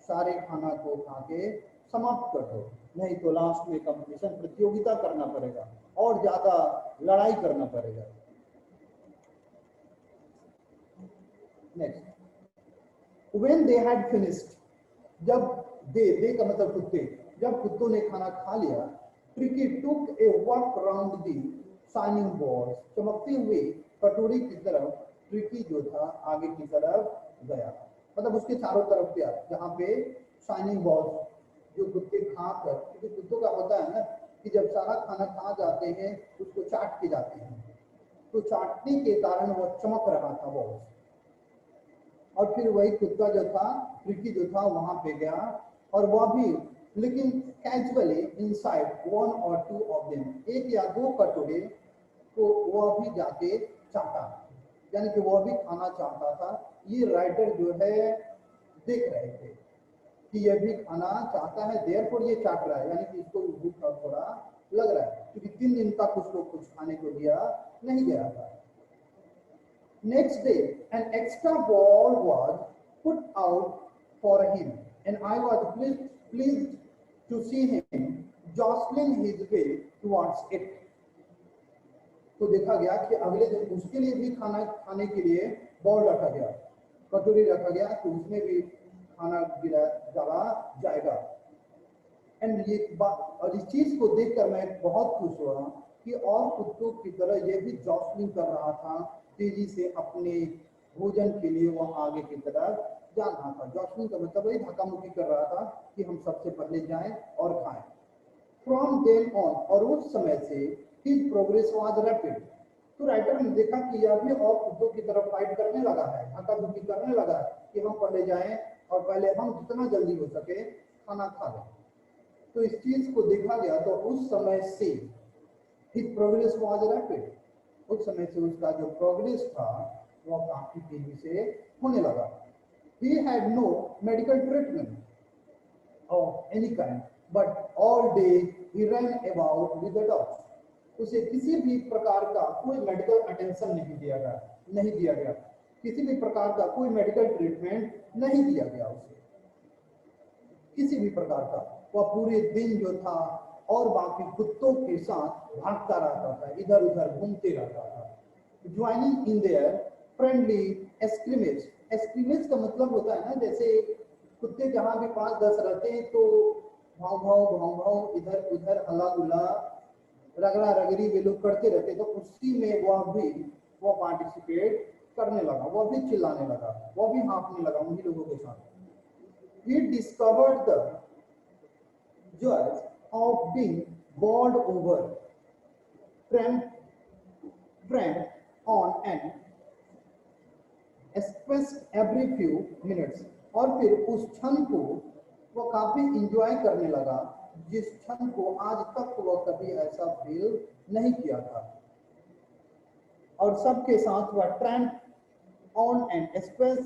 सारे खाना को खा के समाप्त कर दो, नहीं तो लास्ट में कंपटीशन, प्रतियोगिता करना पड़ेगा और ज्यादा लड़ाई करना पड़ेगा। Next, when they had finished, जब दे का मतलब कुत्ते, जब कुत्तों ने खाना खा लिया, tricky took a walk around the shining balls, चमकती हुई कटोरी की तरफ ट्रिकी जो था आगे की तरफ गया, मतलब उसके चारों तरफ गया, जहाँ पे शाइनिंग बॉल्स जो कुत्ते खा कर, क्योंकि कुत्तों का होता है ना कि जब सारा खाना खा जाते हैं उसको चाट के जाते हैं, तो चाटने के कारण वह चमक रहा था बॉल्स। और फिर वही कुत्ता जो था, ट्रिकी जो था, वहां पे गया और वह भी, लेकिन कैजुअली इनसाइड वन और टू ऑफ देम, एक या दो कटोरे को वह भी जाके चाटा, यानी कि वह भी खाना चाहता था। ये राइटर जो है देख रहे थे कि यह भी खाना चाहता है, देयरफॉर ये चाट रहा है, यानी कि इसको भूख थोड़ा लग रहा है, क्योंकि 3 दिन तक उसको कुछ खाने को दिया नहीं गया था। Next day, an extra ball was put out for him, and I was pleased to see him jostling his way towards it. तो देखा गया कि अगले दिन उसके लिए भी खाना खाने के लिए बॉल रखा गया, कटोरी रखा गया, तो उसमें भी खाना गिरा डाला जाएगा। एंड ये और इस चीज को देखकर मैं बहुत खुश हुआ कि और कुत्तों की तरह ये भी जॉस्लिंग कर रहा था, तेजी से अपने भोजन के लिए वह आगे की तरफ जा रहा था। जॉस्लिंग का मतलब वही धक्का मुक्की कर रहा था कि हम सबसे पहले जाएं और खाएं। फ्रॉम देन ऑन, और उस समय से हिज प्रोग्रेस वाज रैपिड। तो राइटर ने देखा कि यह भी और कुत्तों की तरफ फाइट करने लगा है, धक्का मुक्की करने लगा है कि हम पहले जाएं और पहले हम जितना जल्दी हो सके खाना खा लें। तो इस चीज को देखा गया, तो उस समय से हिज प्रोग्रेस वाज रैपिड, उस समय से उसका जो प्रोग्रेस था वह काफी तेजी से होने लगा। He had no medical treatment of any kind, but all day he ran about with the dogs. उसे किसी भी प्रकार का कोई मेडिकल अटेंशन नहीं दिया गया, किसी भी प्रकार का कोई मेडिकल ट्रीटमेंट नहीं दिया गया उसे, किसी भी प्रकार का। वह पूरे दिन जो था और बाकी कुत्तों के साथ भागता रहता था, इधर उधर घूमते रहता था। ज्वाइनिंग इन देयर फ्रेंडली एस्क्रिमेज, एस्क्रिमेज का मतलब होता है ना, जैसे कुत्ते जहां भी 5-10 रहते हैं तो भाव भाव इधर उधर हला गुला रगड़ा रगड़ी वे लोग करते रहते, तो उसी में वह पार्टिसिपेट करने लगा, वह भी चिल्लाने लगा, वह भी हाँफने लगा उन्हीं लोगों के साथ। he discovered the joys of being bowled over, tramped on an express every few minutes। और फिर उस क्षण को वो काफी इंजॉय करने लगा, जिस क्षण को आज तक वो कभी ऐसा फील नहीं किया था। और सबके साथ वह tramp on an express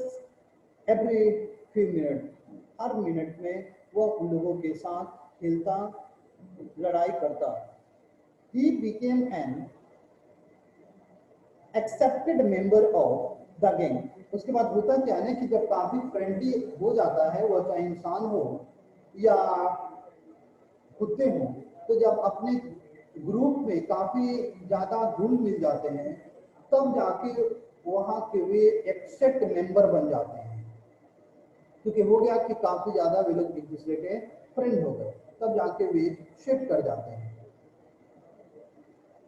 every few minute, her minute में वह उन लोगों के साथ खेलता, लड़ाई करता। He became an accepted member of the gang। उसके बाद होता क्या है कि जब काफी फ्रेंडली हो जाता है, वह चाहे इंसान हो या कुत्ते हो, तो जब अपने ग्रुप में काफी ज्यादा घुल मिल जाते हैं, तब जाके वहां के वे एक्सेप्ट मेंबर बन जाते हैं। क्योंकि हो गया कि काफी ज्यादा वे लोग एक दूसरे के फ्रेंड हो गए, तब जाके वे शिफ्ट कर जाते हैं।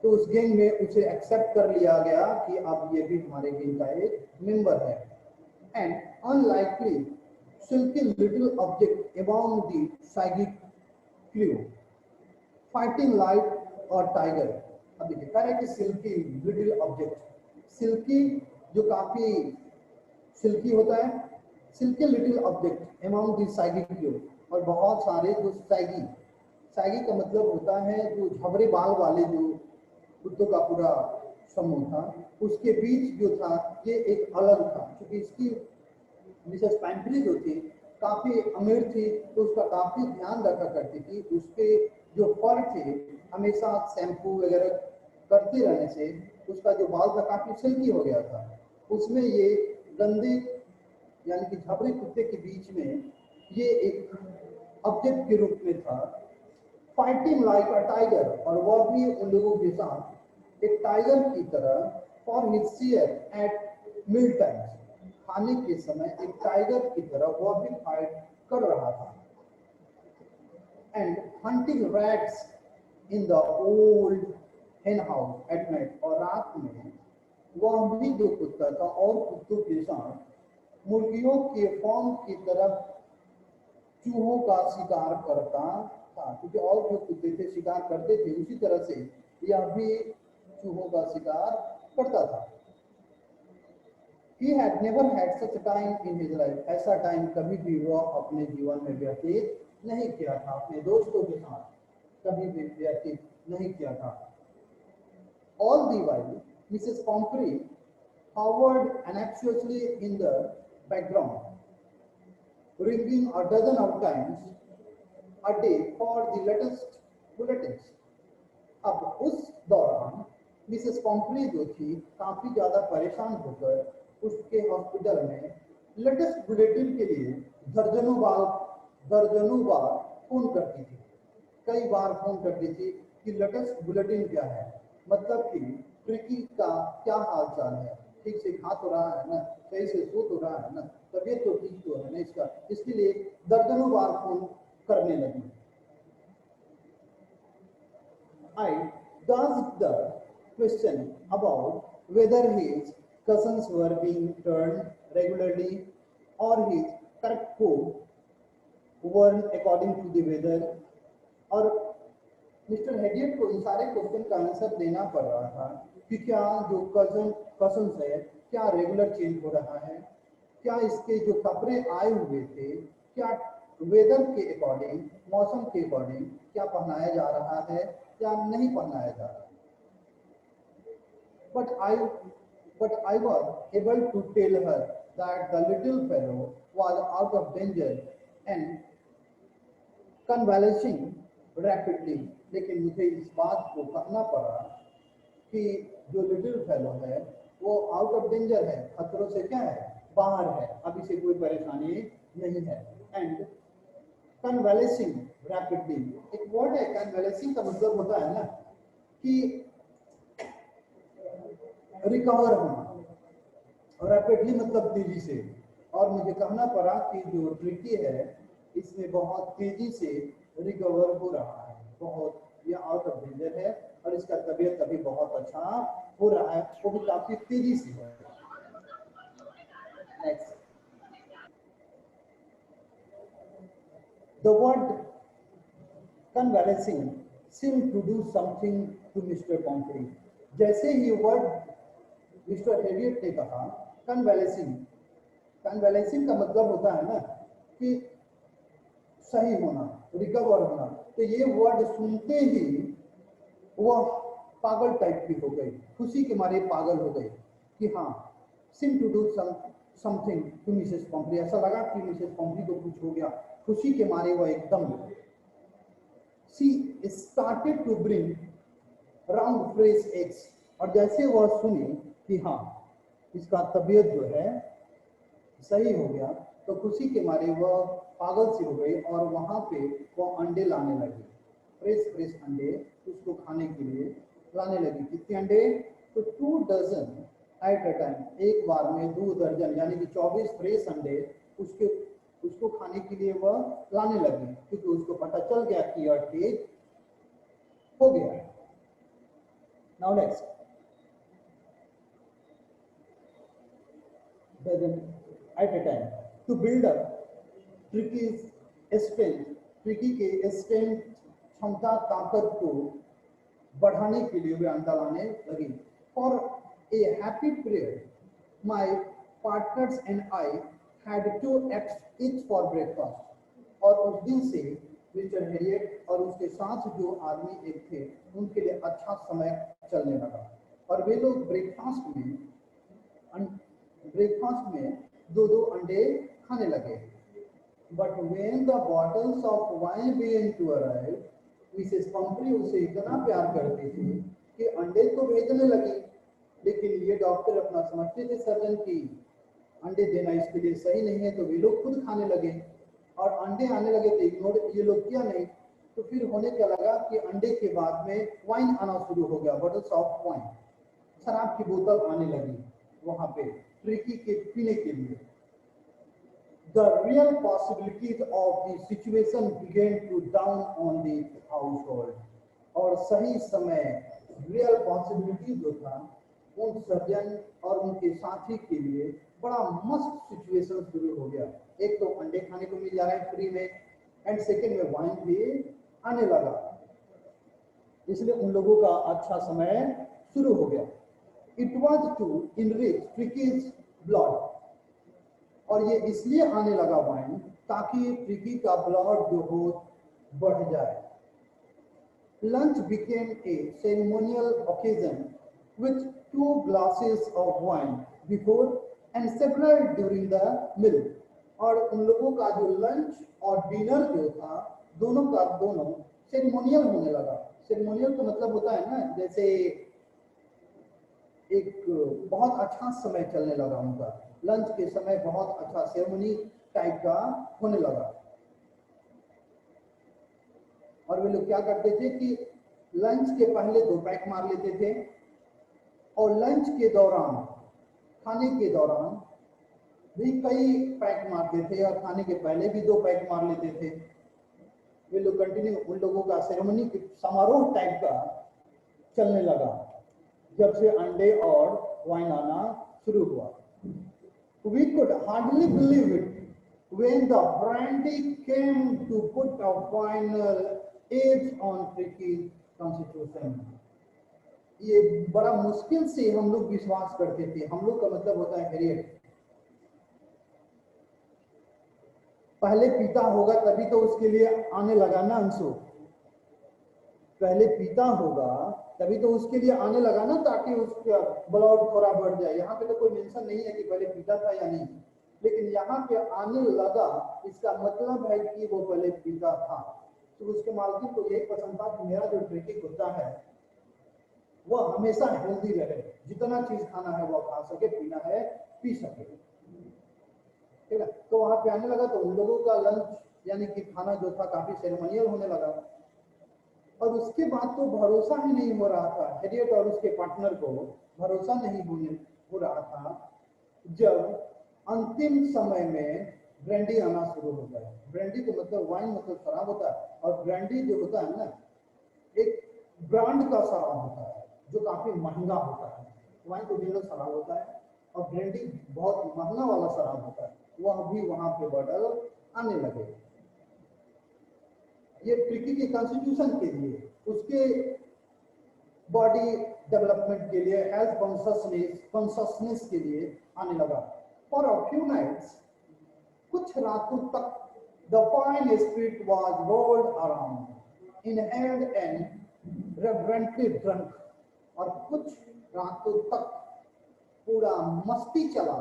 तो उस गैंग में उसे एक्सेप्ट कर लिया गया कि अब ये भी हमारे गैंग का एक मेंबर है। And unlikely silky little object among the psychic crew, fighting like a tiger। अब देखिए कह रहे हैं कि सिल्की लिटिल ऑब्जेक्ट, सिल्की जो काफी सिल्की होता है, silky little object among the psychic crew, और बहुत सारे जो सैगी का मतलब होता है जो झबरे बाल वाले जो कुत्तों का पूरा समूह था, उसके बीच जो था ये एक अलग था। क्योंकि इसकी मिसेस पैम्पली जो थी काफी अमीर थी, तो उसका काफी ध्यान रखा करती थी। उसके जो फर थे हमेशा शैम्पू वगैरह करते रहने से उसका जो बाल था काफी सिल्की हो गया था। उसमें ये गंदे यानी कि झबरे कुत्ते के बीच में ये एक ऑब्जेक्ट के रूप में था, फाइटिंग लाइक अ टाइगर, और वह भी उन लोगों के साथ एक टाइगर की तरह for his share at meal times, खाने के समय एक टाइगर की तरह वह भी फाइट कर रहा था। And hunting rats in the old hen house at night, और रात में वह भी जो कुत्ता था और कुत्तों के साथ मुर्गियों के फॉर्म की तरफ चूहों का शिकार करता था। क्योंकि और जो कुत्ते थे शिकार करते थे, उसी तरह से यह भी चूहों का शिकार करता था। He had never had such a time in his life। ऐसा टाइम कभी भी वह अपने जीवन में व्यतीत नहीं किया था, अपने दोस्तों के साथ कभी भी व्यतीत नहीं किया था। All the while, Mrs. Pomfrey hovered anxiously in the background, ringing a dozen of times a day for the latest bulletins। अब उस दौरान मिसेस पॉम्फ्री जो थी काफी ज्यादा परेशान होकर उसके हॉस्पिटल में लेटेस्ट बुलेटिन के लिए दर्जनों बार फोन करती थी। कई बार फोन करती थी कि लेटेस्ट बुलेटिन क्या है, मतलब कि ट्रिकी का क्या हाल चाल है, ठीक से खा तो रहा है ना, सही से सो तो रहा है ना, तबीयत तो ठीक तो है ना इसका, इसके लिए दर्जनों बार फोन करने लगी। I asked the question about whether his cousins were being turned regularly or his correct code weren't according to the weather। और मिस्टर हेडियट को इन सारे क्वेश्चन का आंसर देना पड़ रहा था कि क्या जो कजन्स है क्या रेगुलर चेंज हो रहा है, क्या इसके जो कपड़े आए हुए थे क्या वेदर के अकॉर्डिंग, मौसम के अकॉर्डिंग क्या पहनाया जा रहा है या नहीं पहनाया जा रहा है। But I was able to tell her that the little fellow was out of danger and convalescing rapidly। लेकिन मुझे इस बात को कहना पड़ा कि जो लिटिल फेलो है वो आउट ऑफ डेंजर है, खतरों से क्या है, बाहर है, अब इसे कोई परेशानी नहीं है। एंड कन्वेलेसिंग रैपिडली, एक वर्ड है कन्वेलेसिंग का मतलब होता है ना कि रिकवर होना, रैपिडली मतलब तेजी से। और मुझे कहना पड़ा कि जो ट्रिकी है इसमें बहुत तेजी से रिकवर हो रहा है, बहुत ये आउट ऑफ डेंजर है और इसका तबीयत अभी बहुत अच्छा हो रहा है, वो भी काफी तेजी से हो रहा है। Next, The word convalescing seemed to do something to Mr. Pomfrey. जैसे ही वर्ड मिस्टर हेरियट ने कहा convalescing, convalescing का मतलब होता है ना कि सही होना, रिकवर होना। तो ये वर्ड सुनते ही वह पागल टाइप की हो गई, खुशी के मारे पागल हो गई कि हाँ, seem to do something to Mrs Pomfrey. ऐसा लगा कि मिसेस पॉम्फ्री को कुछ हो गया, खुशी के मारे वह एकदम she started to bring round fresh eggs। और जैसे वह सुनी कि हाँ इसका तबीयत जो है सही हो गया, तो खुशी के मारे वह पागल सी हो गई और वहां पे वह अंडे लाने लगी, फ्रेश अंडे उसको खाने के लिए लाने लगी। कितने अंडे? तो 2 डजन एट अ टाइम, एक बार में 2 दर्जन यानी कि 24 फ्रेश अंडे उसको खाने के लिए वह लाने लगी, क्योंकि उसको पता चल गया कि यह ठीक हो गया। Now next, dozen at a time to build up Tricky's strength, tricky के स्ट्रेंथ क्षमता ताकत को बढ़ाने के लिए वे अंडा लाने लगी। For a happy period, my partners and I had 2 eggs each for breakfast। और उस दिन से मिस्टर हेरियट और उसके साथ जो आदमी एक थे उनके लिए अच्छा समय चलने लगा और वे लोग ब्रेकफास्ट में 2 अंडे खाने लगे। But when the bottles of wine began to arrive, Mrs Pomfrey उसे इतना प्यार करती थी कि अंडे तो भेजने लगी, लेकिन ये डॉक्टर अपना समझते थे सर्जन की अंडे देना इसके लिए सही नहीं है, तो वे लोग खुद खाने लगे और अंडे आने लगे तो इग्नोर ये लोग किया नहीं। तो फिर होने क्या लगा कि अंडे के बाद में वाइन आना शुरू हो गया, बॉटल्स ऑफ वाइन, शराब की बोतल आने लगी वहां पे ट्रिकी के पीने के लिए। The real possibilities of the situation began to dawn on the household। और सही समय रियल पॉसिबिलिटी जो था उन सर्जन और उनके साथी के लिए बड़ा मस्त सिचुएशन शुरू हो गया। एक तो अंडे खाने को मिल जा रहे हैं फ्री में, एंड सेकेंड में वाइन भी आने लगा, इसलिए उन लोगों का अच्छा समय शुरू हो गया। It was to enrich Tricky's blood, और ये इसलिए आने लगा वाइन ताकि ट्रिकी का ब्लड जो हो बढ़ जाए। Lunch became a ceremonial occasion with 2 glasses of wine before and several during the meal। और उन लोगों का जो लंच और डिनर जो था दोनों का दोनों सेरेमोनियल होने लगा। सेरेमोनियल का मतलब होता है ना, जैसे एक बहुत अच्छा समय चलने लगा उनका, लंच के समय बहुत अच्छा सेरेमनी टाइप का होने लगा। और वे लोग क्या करते थे कि लंच के पहले 2 पैक मार लेते थे और लंच के दौरान, खाने के दौरान भी कई पैक मारते थे और खाने के पहले भी 2 पैक मार लेते थे। वे लोग कंटिन्यू, उन लोगों का सेरेमनी समारोह टाइप का चलने लगा जब से अंडे और वाइन आना शुरू हुआ। We could hardly believe it when the brandy came to put a final edge on Tricky's constitution। ये बड़ा मुश्किल से हम लोग विश्वास करते थे, हम लोग का मतलब होता है हेरियट, पहले पीता होगा तभी तो उसके लिए आने लगा ना अंशु, पहले पीता होगा तभी तो उसके लिए आने लगा ना, ताकि उसका ब्लड थोड़ा बढ़ जाए। यहाँ पे तो कोई मेंशन नहीं है कि पहले पीता था या नहीं, लेकिन यहाँ पे आने लगा इसका मतलब है कि वो पहले पीता था। तो उसके मालकिन को यही पसंद था कि मेरा जो ट्रिकी कुत्ता है वह हमेशा हेल्दी रहे, जितना चीज खाना है वह खा सके, पीना है पी सके, ठीक है। तो वहां पे आने लगा तो उन लोगों का लंच यानी कि खाना जो था काफी सेरेमोनियल होने लगा। और उसके बाद तो भरोसा ही नहीं हो रहा था, हेरियट और उसके पार्टनर को भरोसा नहीं हो रहा था जब अंतिम समय में ब्रांडी आना शुरू हो गया। ब्रांडी को मतलब वाइन मतलब शराब होता है, और ब्रांडी जो होता है ना एक ब्रांड का शराब होता है जो काफी महंगा होता है। वाइन तो जनरल शराब होता है और ब्रांडी बहुत महंगा वाला शराब होता है, वह भी वहां पे बॉटल आने लगे। ये ट्रिकी के कॉन्स्टिट्यूशन के लिए, उसके बॉडी डेवलपमेंट के लिए, हेल्थ कॉन्शसनेस के लिए आने लगा। फॉर अ फ्यू नाइट्स, कुछ रातों तक, the fine spirit was rolled around, inhaled and reverently drunk, और कुछ रातों तक पूरा मस्ती चला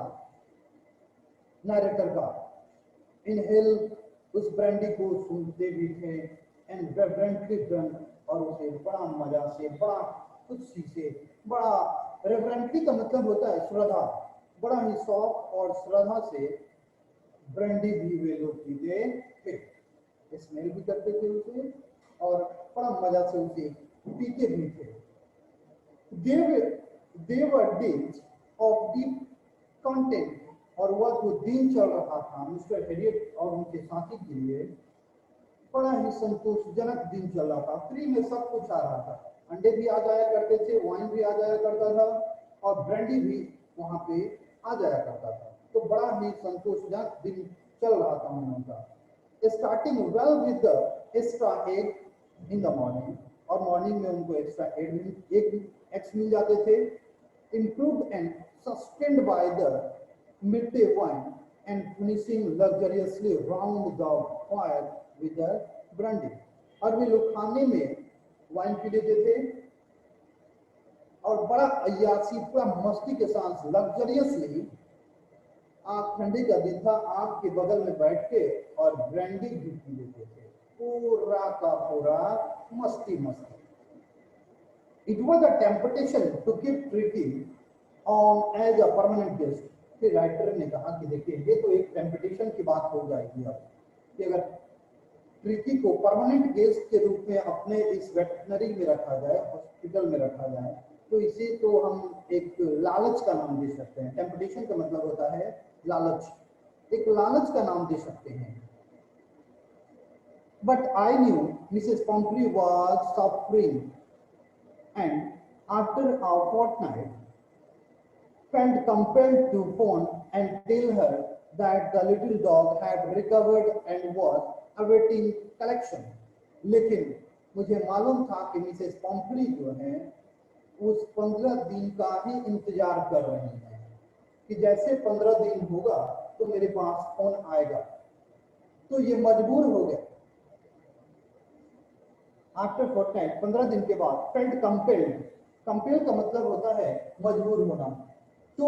नैरेटर का। इनहेल उस ब्रांडी को सुनते भी थे, एंड रेवरेंटली ड्रंक, और उसे बड़ा मजा से, बड़ा खुशी से, बड़ा, रेवरेंटली का मतलब होता है श्रद्धा, बड़ा ही शौक और श्रद्धा से ब्रांडी भी वे लोग पीते थे, स्मेल भी करते थे उसे और बड़ा मजा से उसे पीते भी थे। They were days of deep content, और वह जो दिन चल रहा था मिस्टर हेरियट और उनके साथी के लिए बड़ा ही संतोषजनक दिन चल रहा था। फ्री में सब कुछ आ रहा था, अंडे भी आ जाया करते थे, वाइन भी आ जाया करता था, और ब्रांडी भी वहां पे आ जाया करता था। तो बड़ा ही संतोषजनक दिन चल रहा था उनका। Starting well with the extra egg in the morning, और मॉर्निंग में उनको एक्स्ट्रा एग्स मिल जाते थे, improved and sustained by the midday wine, and finishing luxuriously round the fire with the brandy। और वे लोग खाने में वाइन पी लेते थे और बड़ा अय्यासी, पूरा मस्ती के साथ लग्जरियसली, आग ठंडी का दिन था, आग के बगल में बैठ के और ब्रांडी भी पी लेते थे, पूरा का पूरा मस्ती मस्ती। It was a temptation to keep Tricky on as a permanent guest। फिर राइटर ने कहा कि देखिए ये तो एक टेम्पटेशन की बात हो जाएगी अब, कि अगर ट्रिकी को परमानेंट गेस्ट के रूप में अपने इस वेटनरी में रखा जाए, हॉस्पिटल में रखा जाए, तो इसे तो हम एक लालच का नाम दे सकते हैं। टेम्पटेशन का मतलब होता है लालच, एक लालच का नाम दे सकते हैं। But I knew Mrs. Pomfrey was suffering, and after a fortnight felt compelled to phone and tell her that the little dog had recovered and was awaiting collection। लेकिन मुझे मालूम था कि मिसेस पॉम्फ्री जो है उस 15 दिन का ही इंतजार कर रही हैं, कि जैसे 15 दिन होगा तो मेरे पास फोन आएगा। तो ये मजबूर हो गए। आफ्टर फोर्टनाइट, 15 दिन के बाद, फेल्ट कंपेल्ड, कंपेल का मतलब होता है मजबूर होना। तो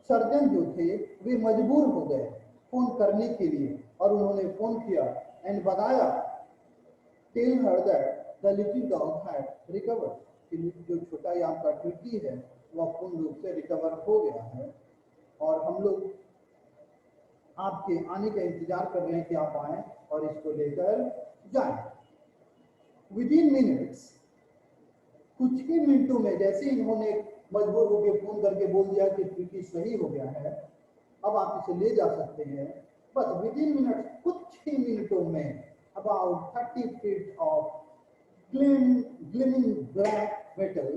सर्जन जो थे वे मजबूर हो गए फोन करने के लिए, और उन्होंने फोन किया एंड बताया, tell her that the little dog had recovered, कि जो छोटा या आपका ट्रिकी है वह पूर्ण रूप से रिकवर हो गया है, और हम लोग आपके आने का इंतजार कर रहे हैं कि आप आए और इसको लेकर जाएं। विदिन मिनट्स, कुछ ही मिनटों में, जैसे इन्होंने मजबूर होकर फोन करके बोल दिया कि ट्रिकी सही हो गया है, अब आप इसे ले जा सकते हैं, बस विदिन मिनट्स, कुछ ही मिनटों में, about 30 feet of gleaming black metal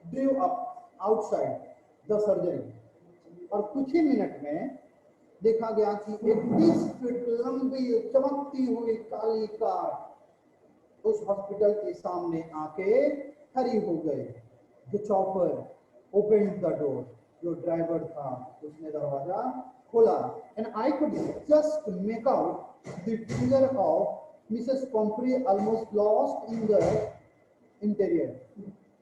drew up outside the surgery, और कुछ ही मिनट में देखा गया कि 31 फीट लंबी चमकती हुई काली कार उस हॉस्पिटल के सामने आके खड़ी हो गई। The chopper opened the door, जो ड्राइवर था उसने दरवाजा खोला, and I could just make out the figure of Mrs Pomfrey almost lost in the interior.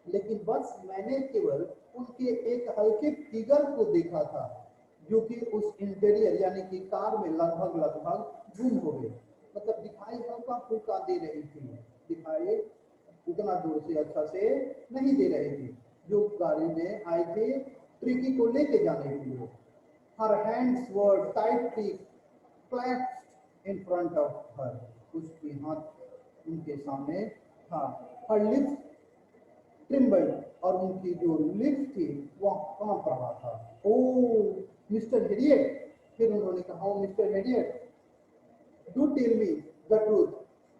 लेकिन बस मैंने केवल उनके एक हल्के फिगर को देखा था जो कि उस इंटीरियर यानी कि कार में लगभग गुम हो गए, मतलब दिखाई हल्का फुल्का दे रही थी, दिखाई उतना दूर से अच्छा से नहीं दे रही थी जो गाड़ी में आए थे ट्रिकी को लेके जाने के लिए। Her hands were tightly clasped in front of her, उसकी हाथ उनके सामने था। हर लिप्स ट्रिम्बल्ड, और उनकी जो लिप्स थी वह कांप रहा था। ओ मिस्टर हेरियट, फिर उन्होंने कहा, Mr Herriot, do tell me the truth,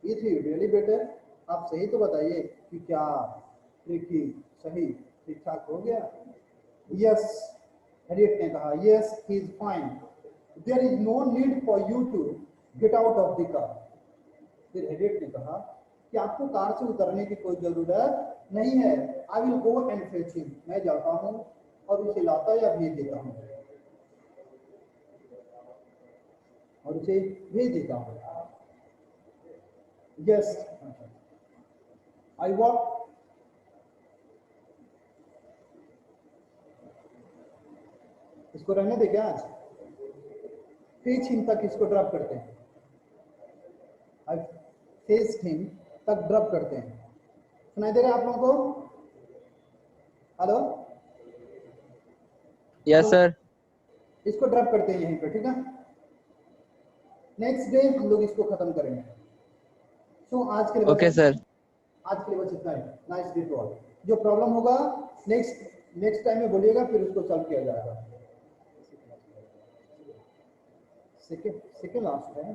is he really better? आप सही तो बताइए कि क्या ट्रिकी सही ठीक ठाक हो गया? यस, हेरियट ने कहा, yes he is fine, there is no need for you to get out of the car. फिर हेडेट ने कहा कि आपको कार से उतरने की कोई जरूरत नहीं है। I will go and fetch him, मैं जाता हूँ और उसे लाता या भेज देता हूँ, और उसे भेज देता हूँ। यस, आई वॉक, इसको रहने दे क्या आज, फेच हिम तक इसको ड्रॉप करते हैं। आई फेच हिम तक ड्रॉप करते हैं। सुनाई दे रहा है आप लोगों को? Hello, yes sir. इसको ड्रॉप करते हैं यहीं पे, ठीक है। नेक्स्ट डे हम लोग इसको खत्म करेंगे। सो आज के लिए ओके सर। आज के लिए बस इतना ही। Nice day to all. जो प्रॉब्लम होगा नेक्स्ट टाइम में बोलिएगा, फिर उसको सॉल्व किया जाएगा। सेकेंड लास्ट है,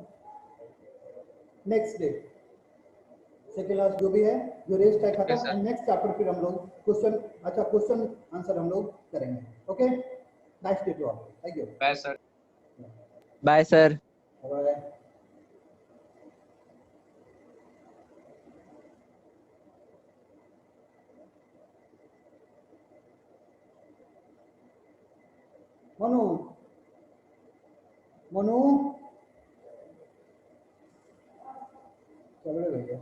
नेक्स्ट डे सेकेंड लास्ट जो भी है, जो रेस्ट है खत्म। एंड नेक्स्ट चैप्टर फिर हम लोग क्वेश्चन आंसर हम लोग करेंगे। Okay, nice day to all, thank you, bye sir. Bye sir. Bye. Manu Manu चलो भैया।